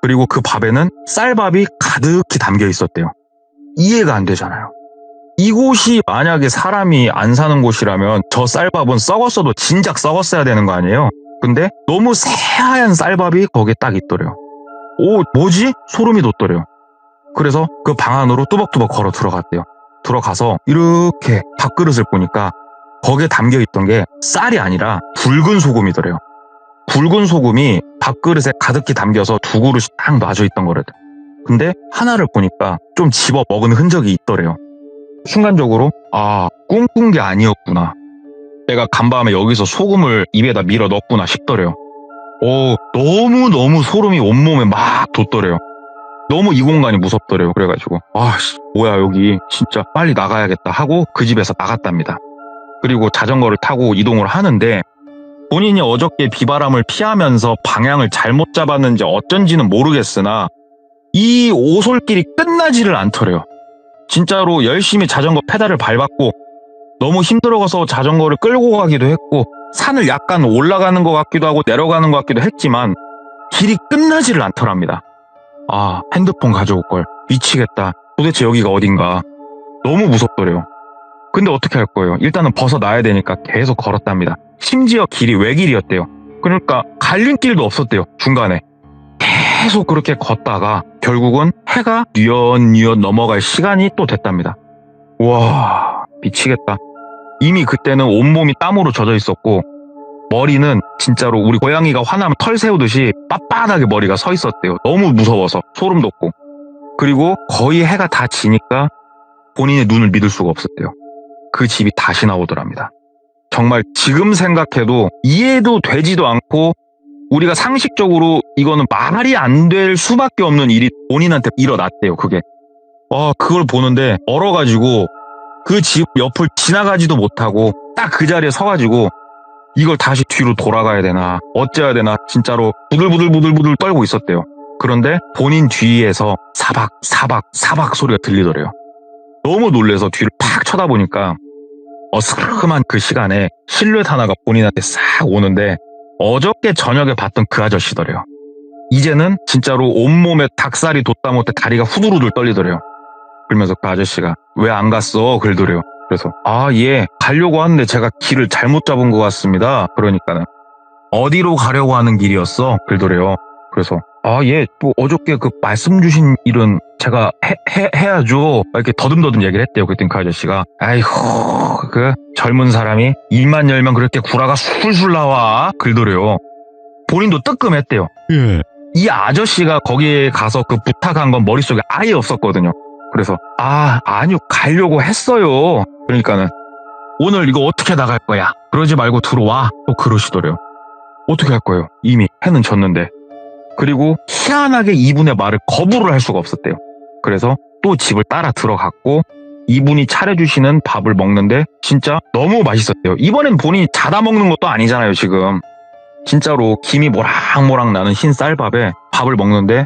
그리고 그 밥에는 쌀밥이 가득히 담겨 있었대요. 이해가 안 되잖아요. 이곳이 만약에 사람이 안 사는 곳이라면 저 쌀밥은 썩었어도 진작 썩었어야 되는 거 아니에요? 근데 너무 새하얀 쌀밥이 거기에 딱 있더래요. 뭐지? 소름이 돋더래요. 그래서 그 방 안으로 뚜벅뚜벅 걸어 들어갔대요. 들어가서 이렇게 밥그릇을 보니까 거기에 담겨있던 게 쌀이 아니라 붉은 소금이더래요. 붉은 소금이 밥그릇에 가득히 담겨서 2그릇이 딱 놔져있던 거래요. 근데 하나를 보니까 좀 집어 먹은 흔적이 있더래요. 순간적으로 꿈 꾼 게 아니었구나. 내가 간밤에 여기서 소금을 입에다 밀어 넣었구나 싶더래요. 너무너무 소름이 온몸에 막 돋더래요. 너무 이 공간이 무섭더래요. 그래가지고 뭐야 여기 진짜 빨리 나가야겠다 하고 그 집에서 나갔답니다. 그리고 자전거를 타고 이동을 하는데 본인이 어저께 비바람을 피하면서 방향을 잘못 잡았는지 어쩐지는 모르겠으나 이 오솔길이 끝나지를 않더래요. 진짜로 열심히 자전거 페달을 밟았고 너무 힘들어서 자전거를 끌고 가기도 했고 산을 약간 올라가는 것 같기도 하고 내려가는 것 같기도 했지만 길이 끝나지를 않더랍니다. 핸드폰 가져올 걸. 미치겠다. 도대체 여기가 어딘가. 너무 무섭더래요. 근데 어떻게 할 거예요? 일단은 벗어나야 되니까 계속 걸었답니다. 심지어 길이 외길이었대요. 그러니까 갈림길도 없었대요. 중간에. 계속 그렇게 걷다가 결국은 해가 뉘엿뉘엿 넘어갈 시간이 또 됐답니다. 와, 미치겠다. 이미 그때는 온몸이 땀으로 젖어 있었고 머리는 진짜로 우리 고양이가 화나면 털 세우듯이 빳빳하게 머리가 서 있었대요. 너무 무서워서 소름 돋고. 그리고 거의 해가 다 지니까 본인의 눈을 믿을 수가 없었대요. 그 집이 다시 나오더랍니다. 정말 지금 생각해도 이해도 되지도 않고 우리가 상식적으로 이거는 말이 안 될 수밖에 없는 일이 본인한테 일어났대요. 그게. 그걸 보는데 얼어가지고 그 집 옆을 지나가지도 못하고 딱 그 자리에 서가지고 이걸 다시 뒤로 돌아가야 되나 어째야 되나 진짜로 부들부들 떨고 있었대요. 그런데 본인 뒤에서 사박 소리가 들리더래요. 너무 놀래서 뒤를 팍 쳐다보니까 어스름한 그 시간에 실루엣 하나가 본인한테 싹 오는데 어저께 저녁에 봤던 그 아저씨더래요. 이제는 진짜로 온몸에 닭살이 돋다 못해 다리가 후들후들 떨리더래요. 그러면서 그 아저씨가 왜 안 갔어? 그러더래요. 그래서 예, 가려고 하는데 제가 길을 잘못 잡은 것 같습니다. 그러니까는 어디로 가려고 하는 길이었어? 그러더래요. 그래서 예, 뭐 어저께 그 말씀 주신 일은 제가 해야죠. 이렇게 더듬더듬 얘기를 했대요. 그랬더니 그 아저씨가 아이고 그 젊은 사람이 입만 열면 그렇게 구라가 술술 나와. 그러더래요. 본인도 뜨끔했대요. 예. 이 아저씨가 거기에 가서 그 부탁한 건 머릿속에 아예 없었거든요. 그래서 아니요 가려고 했어요. 그러니까는 오늘 이거 어떻게 나갈 거야? 그러지 말고 들어와. 또 그러시더래요. 어떻게 할 거예요? 이미 해는 졌는데. 그리고 희한하게 이분의 말을 거부를 할 수가 없었대요. 그래서 또 집을 따라 들어갔고 이분이 차려주시는 밥을 먹는데 진짜 너무 맛있었대요. 이번엔 본인이 자다 먹는 것도 아니잖아요. 지금 진짜로 김이 모락모락 나는 흰 쌀밥에 밥을 먹는데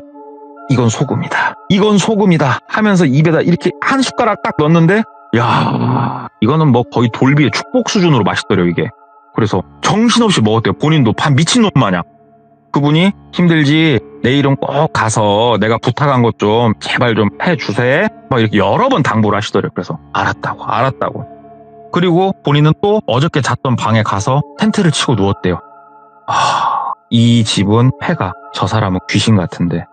이건 소금이다 하면서 입에다 이렇게 한 숟가락 딱 넣었는데 야, 이거는 뭐 거의 돌비의 축복 수준으로 맛있더래요. 이게. 그래서 정신없이 먹었대요. 본인도 반 미친놈 마냥. 그분이 힘들지 내일은 꼭 가서 내가 부탁한 것 좀 제발 좀 해주세. 막 이렇게 여러 번 당부를 하시더래요. 그래서 알았다고. 그리고 본인은 또 어저께 잤던 방에 가서 텐트를 치고 누웠대요. 이 집은 폐가 저 사람은 귀신 같은데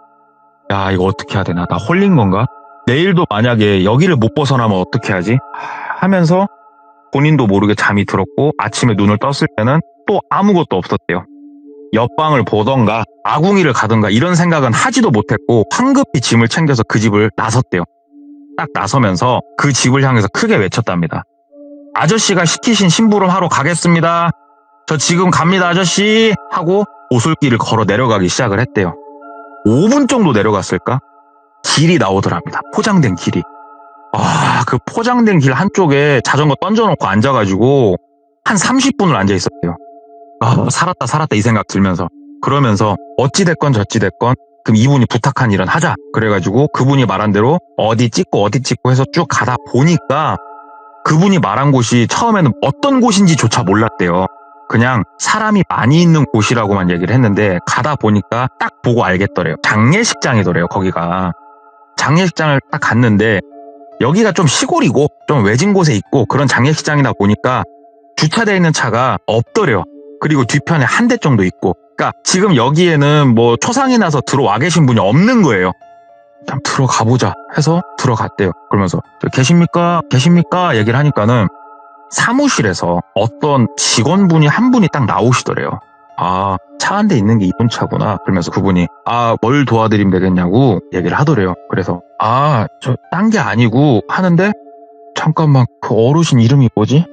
야 이거 어떻게 해야 되나 나 홀린 건가? 내일도 만약에 여기를 못 벗어나면 어떻게 하지? 하면서 본인도 모르게 잠이 들었고 아침에 눈을 떴을 때는 또 아무것도 없었대요. 옆방을 보던가 아궁이를 가던가 이런 생각은 하지도 못했고 황급히 짐을 챙겨서 그 집을 나섰대요. 딱 나서면서 그 집을 향해서 크게 외쳤답니다. 아저씨가 시키신 심부름 하러 가겠습니다. 저 지금 갑니다 아저씨 하고 오솔길을 걸어 내려가기 시작을 했대요. 5분 정도 내려갔을까? 길이 나오더랍니다. 포장된 길이. 그 포장된 길 한쪽에 자전거 던져놓고 앉아가지고 한 30분을 앉아있었대요. 살았다 이 생각 들면서. 그러면서 어찌됐건 저찌됐건 그럼 이분이 부탁한 일은 하자. 그래가지고 그분이 말한 대로 어디 찍고 해서 쭉 가다 보니까 그분이 말한 곳이 처음에는 어떤 곳인지조차 몰랐대요. 그냥 사람이 많이 있는 곳이라고만 얘기를 했는데 가다 보니까 딱 보고 알겠더래요. 장례식장이더래요. 거기가. 장례식장을 딱 갔는데 여기가 좀 시골이고 좀 외진 곳에 있고 그런 장례식장이다 보니까 주차되어 있는 차가 없더래요. 그리고 뒤편에 한 대 정도 있고 그러니까 지금 여기에는 뭐 초상이 나서 들어와 계신 분이 없는 거예요. 일단 들어가보자 해서 들어갔대요. 그러면서 계십니까 얘기를 하니까는 사무실에서 어떤 직원분이 한 분이 딱 나오시더래요. 차 한 대 있는 게 이분 차구나. 그러면서 그분이 뭘 도와드리면 되겠냐고 얘기를 하더래요. 그래서 저 딴 게 아니고 하는데 잠깐만 그 어르신 이름이 뭐지?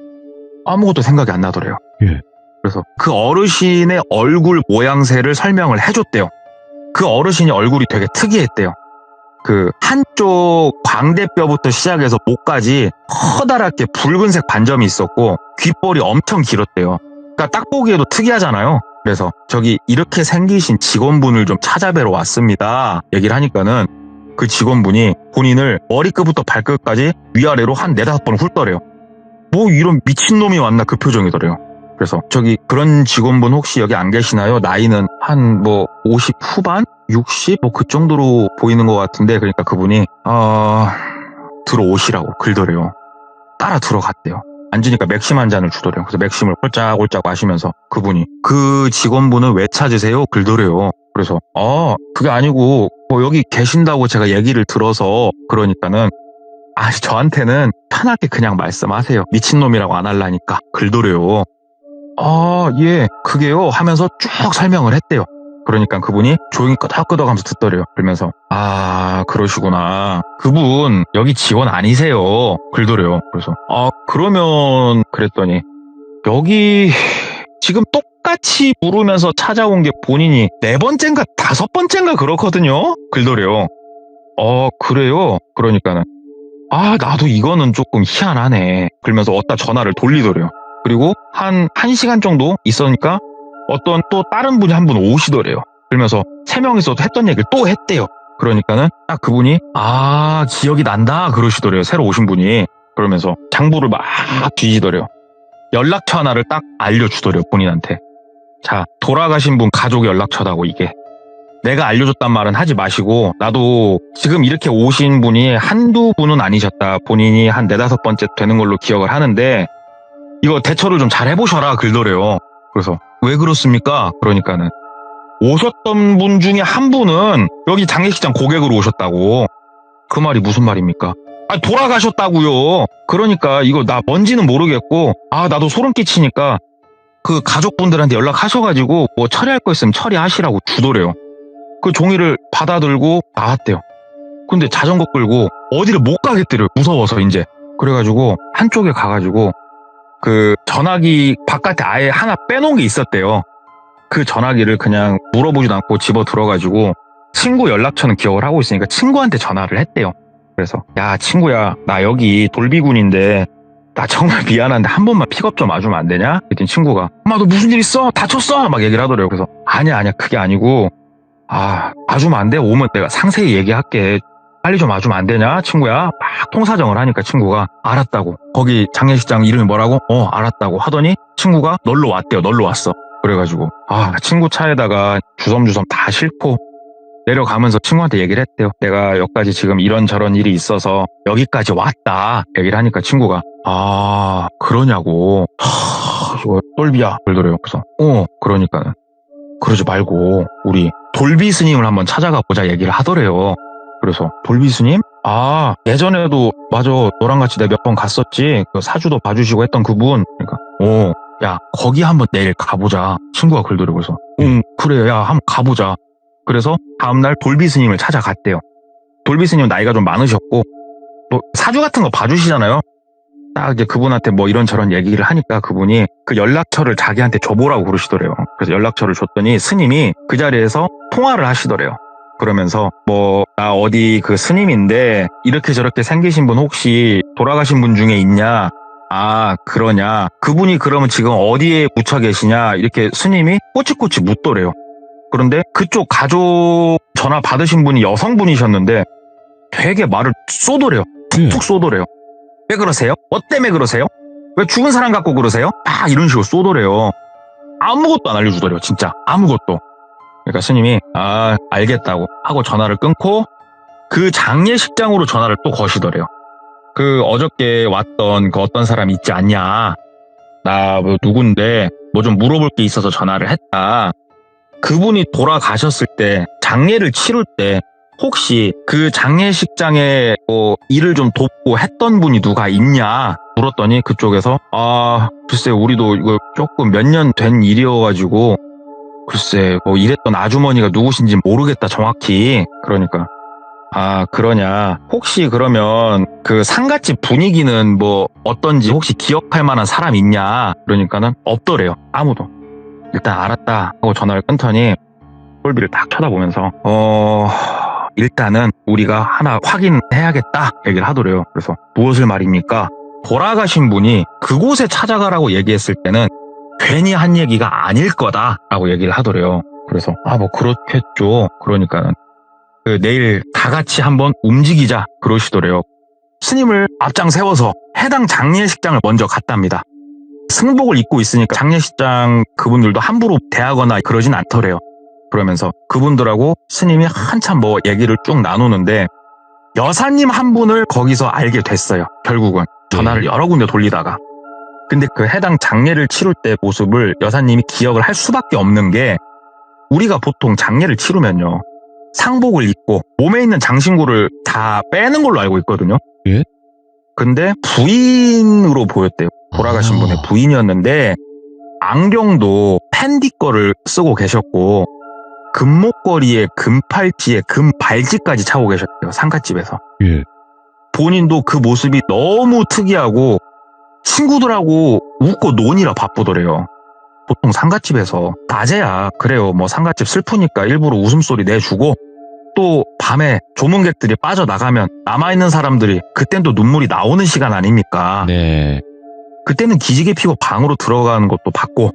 아무것도 생각이 안 나더래요. 예. 그래서 그 어르신의 얼굴 모양새를 설명을 해줬대요. 그 어르신이 얼굴이 되게 특이했대요. 그 한쪽 광대뼈부터 시작해서 목까지 커다랗게 붉은색 반점이 있었고 귓볼이 엄청 길었대요. 그러니까 딱 보기에도 특이하잖아요. 그래서 저기 이렇게 생기신 직원분을 좀 찾아뵈러 왔습니다. 얘기를 하니까는 그 직원분이 본인을 머리끝부터 발끝까지 위아래로 한 4-5번 훑더래요. 뭐 이런 미친놈이 왔나 그 표정이더래요. 그래서 저기 그런 직원분 혹시 여기 안 계시나요? 나이는 한 50 후반? 60? 그 정도로 보이는 것 같은데 그러니까 그분이 들어오시라고 글더래요. 따라 들어갔대요. 앉으니까 맥심 한 잔을 주더래요. 그래서 맥심을 홀짝홀짝 마시면서 그분이 그 직원분은 왜 찾으세요? 글더래요. 그래서 그게 아니고 뭐 여기 계신다고 제가 얘기를 들어서 그러니까는 저한테는 편하게 그냥 말씀하세요. 미친놈이라고 안 할라니까 글더래요. 예, 그게요 하면서 쭉 설명을 했대요. 그러니까 그분이 조용히 끄덕끄덕 하면서 듣더래요. 그러면서 그러시구나. 그분 여기 직원 아니세요. 글더래요. 그래서 그러면 그랬더니 여기 지금 똑같이 부르면서 찾아온 게 본인이 4번째인가 5번째인가 그렇거든요. 글더래요. 그래요? 그러니까는 나도 이거는 조금 희한하네. 그러면서 어디다 전화를 돌리더래요. 그리고 한 1시간 정도 있으니까 어떤 또 다른 분이 한 분 오시더래요. 그러면서 3명이서 했던 얘기를 또 했대요. 그러니까는 딱 그분이 기억이 난다 그러시더래요. 새로 오신 분이. 그러면서 장부를 막 뒤지더래요. 연락처 하나를 딱 알려주더래요. 본인한테. 자, 돌아가신 분 가족 연락처다고 이게. 내가 알려줬단 말은 하지 마시고 나도 지금 이렇게 오신 분이 한두 분은 아니셨다. 본인이 한 4-5번째 되는 걸로 기억을 하는데 이거 대처를 좀 잘 해보셔라 글더래요. 그래서 왜 그렇습니까? 그러니까는 오셨던 분 중에 한 분은 여기 장례식장 고객으로 오셨다고. 그 말이 무슨 말입니까? 돌아가셨다고요. 그러니까 이거 나 뭔지는 모르겠고 나도 소름 끼치니까 그 가족분들한테 연락하셔가지고 뭐 처리할 거 있으면 처리하시라고 주더래요. 그 종이를 받아들고 나왔대요. 근데 자전거 끌고 어디를 못 가겠대요. 무서워서 이제. 그래가지고 한쪽에 가가지고 그 전화기 바깥에 아예 하나 빼놓은 게 있었대요. 그 전화기를 그냥 물어보지도 않고 집어 들어가지고 친구 연락처는 기억을 하고 있으니까 친구한테 전화를 했대요. 그래서 야 친구야 나 여기 돌비군인데 나 정말 미안한데 한 번만 픽업 좀 와주면 안 되냐? 그랬더니 친구가 엄마 너 무슨 일 있어? 다쳤어? 막 얘기를 하더래요. 그래서 아니야 그게 아니고 와주면 안 돼? 오면 내가 상세히 얘기할게. 빨리 좀 와주면 안 되냐 친구야? 막 통사정을 하니까 친구가 알았다고. 거기 장례식장 이름이 뭐라고? 알았다고 하더니 친구가 널로 왔대요. 널로 왔어. 그래가지고 친구 차에다가 주섬주섬 다 싣고 내려가면서 친구한테 얘기를 했대요. 내가 여기까지 지금 이런저런 일이 있어서 여기까지 왔다 얘기를 하니까 친구가 그러냐고. 이거 똘비야 그러더래요. 그래서 그러니까는 그러지 말고 우리 돌비 스님을 한번 찾아가 보자 얘기를 하더래요. 그래서 돌비 스님? 예전에도 맞아 너랑 같이 내가 몇 번 갔었지. 그 사주도 봐주시고 했던 그분. 그러니까 야 거기 한번 내일 가보자. 친구가 그러더래요. 그래서 그래 야 한번 가보자. 그래서 다음날 돌비 스님을 찾아갔대요. 돌비 스님은 나이가 좀 많으셨고 또 사주 같은 거 봐주시잖아요. 딱 이제 그분한테 뭐 이런저런 얘기를 하니까 그분이 그 연락처를 자기한테 줘보라고 그러시더래요. 그래서 연락처를 줬더니 스님이 그 자리에서 통화를 하시더래요. 그러면서 뭐 나 어디 그 스님인데 이렇게 저렇게 생기신 분 혹시 돌아가신 분 중에 있냐? 그러냐? 그분이 그러면 지금 어디에 묻혀 계시냐? 이렇게 스님이 꼬치꼬치 묻더래요. 그런데 그쪽 가족 전화 받으신 분이 여성분이셨는데 되게 말을 쏘더래요. 툭툭 쏘더래요. 왜 그러세요? 뭐 때문에 그러세요? 왜 죽은 사람 갖고 그러세요? 이런 식으로 쏘더래요. 아무것도 안 알려주더래요. 진짜 아무것도. 그러니까 스님이 알겠다고 하고 전화를 끊고 그 장례식장으로 전화를 또 거시더래요. 그 어저께 왔던 그 어떤 사람 있지 않냐? 나 뭐 누군데 뭐 좀 물어볼 게 있어서 전화를 했다. 그분이 돌아가셨을 때 장례를 치를 때 혹시 그 장례식장에 뭐 일을 좀 돕고 했던 분이 누가 있냐 물었더니 그쪽에서 글쎄 우리도 이거 조금 몇 년 된 일이어가지고 글쎄 뭐 이랬던 아주머니가 누구신지 모르겠다 정확히. 그러니까 그러냐 혹시 그러면 그 상갓집 분위기는 뭐 어떤지 혹시 기억할 만한 사람 있냐. 그러니까는 없더래요. 아무도. 일단 알았다 하고 전화를 끊더니 꼴비를 딱 쳐다보면서 일단은 우리가 하나 확인해야겠다 얘기를 하더래요. 그래서 무엇을 말입니까? 돌아가신 분이 그곳에 찾아가라고 얘기했을 때는 괜히 한 얘기가 아닐 거다라고 얘기를 하더래요. 그래서 뭐 그렇겠죠. 그러니까는 내일 다 같이 한번 움직이자 그러시더래요. 스님을 앞장 세워서 해당 장례식장을 먼저 갔답니다. 승복을 입고 있으니까 장례식장 그분들도 함부로 대하거나 그러진 않더래요. 그러면서 그분들하고 스님이 한참 뭐 얘기를 쭉 나누는데 여사님 한 분을 거기서 알게 됐어요. 결국은 전화를 여러 군데 돌리다가. 근데 그 해당 장례를 치룰 때 모습을 여사님이 기억을 할 수밖에 없는 게, 우리가 보통 장례를 치르면요, 상복을 입고 몸에 있는 장신구를 다 빼는 걸로 알고 있거든요. 예? 근데 부인으로 보였대요. 돌아가신 분의 부인이었는데 안경도 팬디 거를 쓰고 계셨고 금목걸이에 금팔찌에 금발찌까지 차고 계셨대요. 상가집에서. 예. 본인도 그 모습이 너무 특이하고 친구들하고 웃고 노니라 바쁘더래요. 보통 상가집에서 낮에야 그래요, 뭐 상가집 슬프니까 일부러 웃음소리 내주고, 또 밤에 조문객들이 빠져나가면 남아있는 사람들이 그땐 또 눈물이 나오는 시간 아닙니까? 네. 그때는 기지개 피고 방으로 들어가는 것도 봤고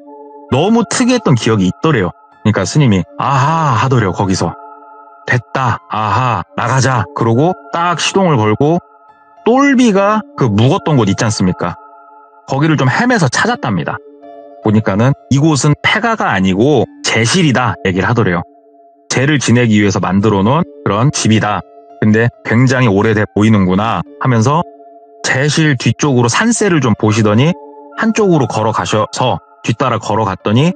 너무 특이했던 기억이 있더래요. 그러니까 스님이 아하 하더래요. 거기서 됐다, 아하, 나가자. 그러고 딱 시동을 걸고 똘비가 그 묵었던 곳 있지 않습니까? 거기를 좀 헤매서 찾았답니다. 보니까는 이곳은 폐가가 아니고 제실이다 얘기를 하더래요. 제를 지내기 위해서 만들어 놓은 그런 집이다. 근데 굉장히 오래돼 보이는구나 하면서 제실 뒤쪽으로 산세를 좀 보시더니 한쪽으로 걸어가셔서 뒤따라 걸어갔더니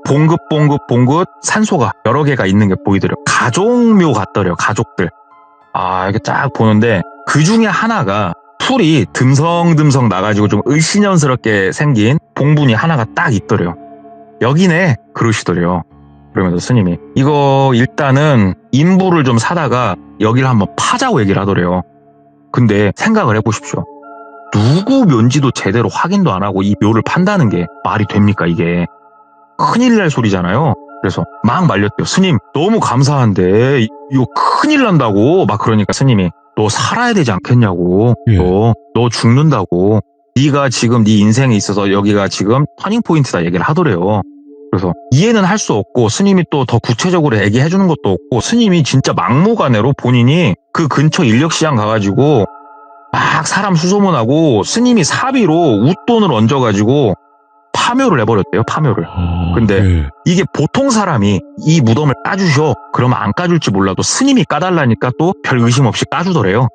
봉긋 산소가 여러 개가 있는 게 보이더래요. 가족묘 같더래요. 가족들. 이렇게 쫙 보는데 그 중에 하나가 풀이 듬성듬성 나가지고 좀 을씨년스럽게 생긴 봉분이 하나가 딱 있더래요. 여기네 그러시더래요. 그러면서 스님이 이거 일단은 인부를 좀 사다가 여기를 한번 파자고 얘기를 하더래요. 근데 생각을 해보십시오. 누구 묘인지도 제대로 확인도 안 하고 이 묘를 판다는 게 말이 됩니까 이게. 큰일 날 소리잖아요. 그래서 막 말렸대요. 스님 너무 감사한데 이거 큰일 난다고 막. 그러니까 스님이 너 살아야 되지 않겠냐고. 예. 너 죽는다고. 네가 지금 네 인생에 있어서 여기가 지금 터닝포인트다 얘기를 하더래요. 그래서 이해는 할 수 없고 스님이 또 더 구체적으로 얘기해 주는 것도 없고, 스님이 진짜 막무가내로 본인이 그 근처 인력시장 가가지고 막 사람 수소문하고 스님이 사비로 웃돈을 얹어가지고 파묘를 해버렸대요. 파묘를. 근데 예. 이게 보통 사람이 이 무덤을 까주셔 그러면 안 까줄지 몰라도 스님이 까달라니까 또 별 의심 없이 까주더래요.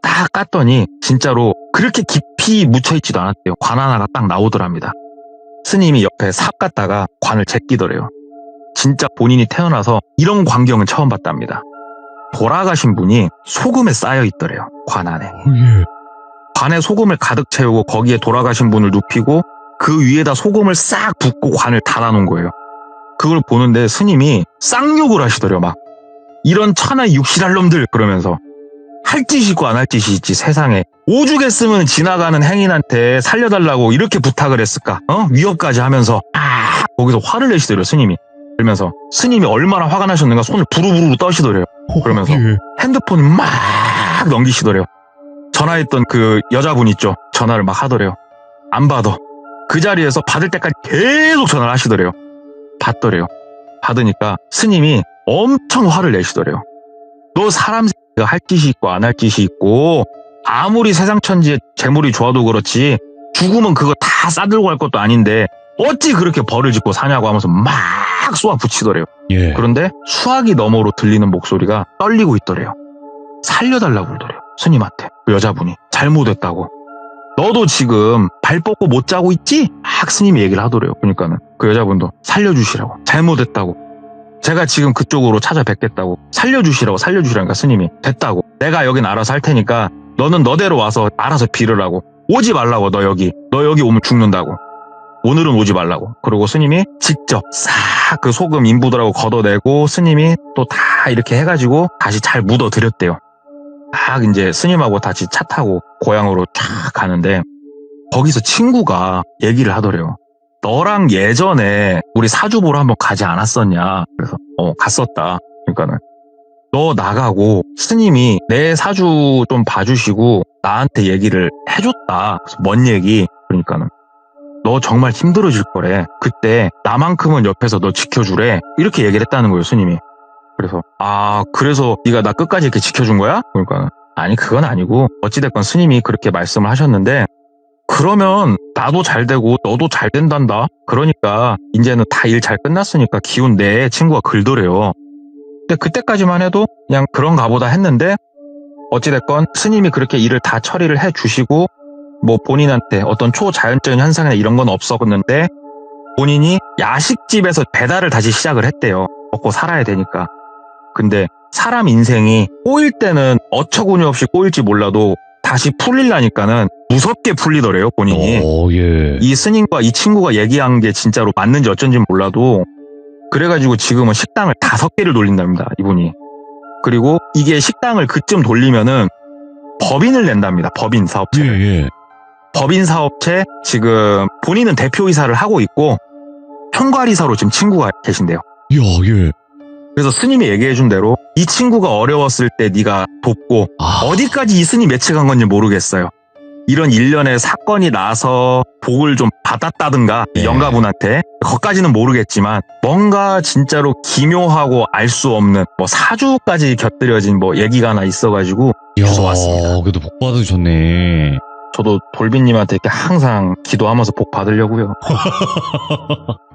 딱 깠더니 진짜로 그렇게 깊이 묻혀있지도 않았대요. 관 하나가 딱 나오더랍니다. 스님이 옆에 삽 갖다가 관을 제끼더래요. 진짜 본인이 태어나서 이런 광경은 처음 봤답니다. 돌아가신 분이 소금에 쌓여 있더래요. 관 안에. 예. 관에 소금을 가득 채우고 거기에 돌아가신 분을 눕히고 그 위에다 소금을 싹 붓고 관을 닫아놓은 거예요. 그걸 보는데 스님이 쌍욕을 하시더래요. 막 이런 천하의 육실할 놈들 그러면서 할 짓이 있고 안 할 짓이 있지 세상에. 오죽했으면 지나가는 행인한테 살려달라고 이렇게 부탁을 했을까. 위협까지 하면서 거기서 화를 내시더래요. 스님이. 그러면서 스님이 얼마나 화가 나셨는가 손을 부르부르 떠시더래요. 그러면서 예. 핸드폰을 막 넘기시더래요. 전화했던 그 여자분 있죠. 전화를 막 하더래요. 안 받아. 그 자리에서 받을 때까지 계속 전화를 하시더래요. 받더래요. 받으니까 스님이 엄청 화를 내시더래요. 너 사람 새끼가 할 짓이 있고 안 할 짓이 있고 아무리 세상 천지에 재물이 좋아도 그렇지 죽으면 그거 다 싸들고 갈 것도 아닌데 어찌 그렇게 벌을 짓고 사냐고 하면서 막 쏘아 붙이더래요. 예. 그런데 수화기 너머로 들리는 목소리가 떨리고 있더래요. 살려달라고 그러더래요. 스님한테. 그 여자분이 잘못했다고. 너도 지금 발 뻗고 못 자고 있지? 막 스님이 얘기를 하더래요. 그러니까는 그 여자분도 살려주시라고. 잘못했다고. 제가 지금 그쪽으로 찾아뵙겠다고. 살려주시라니까 스님이 됐다고. 내가 여긴 알아서 할 테니까 너는 너대로 와서 알아서 빌으라고. 오지 말라고. 너 여기 오면 죽는다고. 오늘은 오지 말라고. 그리고 스님이 직접 싹 그 소금 인부들하고 걷어내고 스님이 또 다 이렇게 해가지고 다시 잘 묻어드렸대요. 딱 이제 스님하고 다시 차 타고 고향으로 쫙 가는데 거기서 친구가 얘기를 하더래요. 너랑 예전에 우리 사주 보러 한번 가지 않았었냐. 그래서 갔었다. 그러니까는 너 나가고 스님이 내 사주 좀 봐주시고 나한테 얘기를 해줬다. 그래서 뭔 얘기? 그러니까는 너 정말 힘들어질 거래. 그때 나만큼은 옆에서 너 지켜주래. 이렇게 얘기를 했다는 거예요, 스님이. 그래서 그래서 네가 나 끝까지 이렇게 지켜준 거야? 그러니까 아니 그건 아니고 어찌됐건 스님이 그렇게 말씀을 하셨는데 그러면 나도 잘 되고 너도 잘 된단다. 그러니까 이제는 다 일 잘 끝났으니까 기운 내 친구가 글더래요. 근데 그때까지만 해도 그냥 그런가 보다 했는데 어찌됐건 스님이 그렇게 일을 다 처리를 해주시고 뭐 본인한테 어떤 초자연적인 현상이나 이런 건 없었는데 본인이 야식집에서 배달을 다시 시작을 했대요. 먹고 살아야 되니까. 근데 사람 인생이 꼬일 때는 어처구니 없이 꼬일지 몰라도 다시 풀리려니까는 무섭게 풀리더래요, 본인이. 예. 이 스님과 이 친구가 얘기한 게 진짜로 맞는지 어쩐지 몰라도 그래가지고 지금은 식당을 5개를 돌린답니다, 이분이. 그리고 이게 식당을 그쯤 돌리면은 법인을 낸답니다, 법인 사업체. 예. 법인 사업체 지금 본인은 대표이사를 하고 있고 총괄이사로 지금 친구가 계신데요. 예. 그래서 스님이 얘기해준 대로 이 친구가 어려웠을 때 네가 돕고 어디까지 이 스님 예측한 건지 모르겠어요. 이런 일련의 사건이 나서 복을 좀 받았다든가 네. 영가분한테 거기까지는 모르겠지만 뭔가 진짜로 기묘하고 알 수 없는 뭐 사주까지 곁들여진 뭐 얘기가 하나 있어가지고 주워 왔습니다. 그래도 복 받으셨네. 저도 돌비님한테 이렇게 항상 기도하면서 복 받으려고요.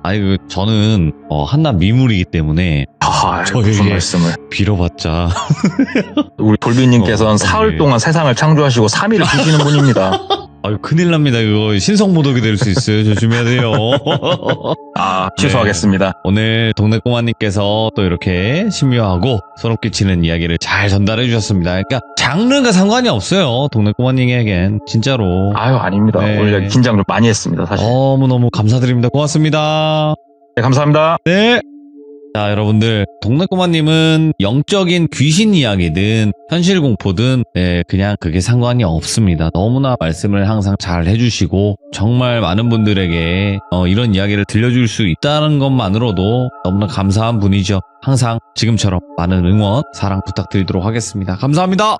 아니, 저는 한낱 미물이기 때문에 무슨 저에게 말씀을. 빌어봤자. 우리 돌비님께서는 사흘 네. 동안 세상을 창조하시고 3일을 쉬시는 분입니다. 아유, 큰일 납니다. 이거 신성모독이 될 수 있어요. 조심해야 돼요. 취소하겠습니다. 오늘 동네 꼬마님께서 또 이렇게 신묘하고 소름 끼치는 이야기를 잘 전달해 주셨습니다. 그러니까 장르가 상관이 없어요. 동네 꼬마님에겐 진짜로. 아유, 아닙니다. 네. 오늘 긴장 좀 많이 했습니다, 사실. 너무너무 감사드립니다. 고맙습니다. 네, 감사합니다. 네. 자, 여러분들, 동네 꼬마님은 영적인 귀신 이야기든 현실 공포든 그냥 그게 상관이 없습니다. 너무나 말씀을 항상 잘 해주시고 정말 많은 분들에게 이런 이야기를 들려줄 수 있다는 것만으로도 너무나 감사한 분이죠. 항상 지금처럼 많은 응원, 사랑 부탁드리도록 하겠습니다. 감사합니다.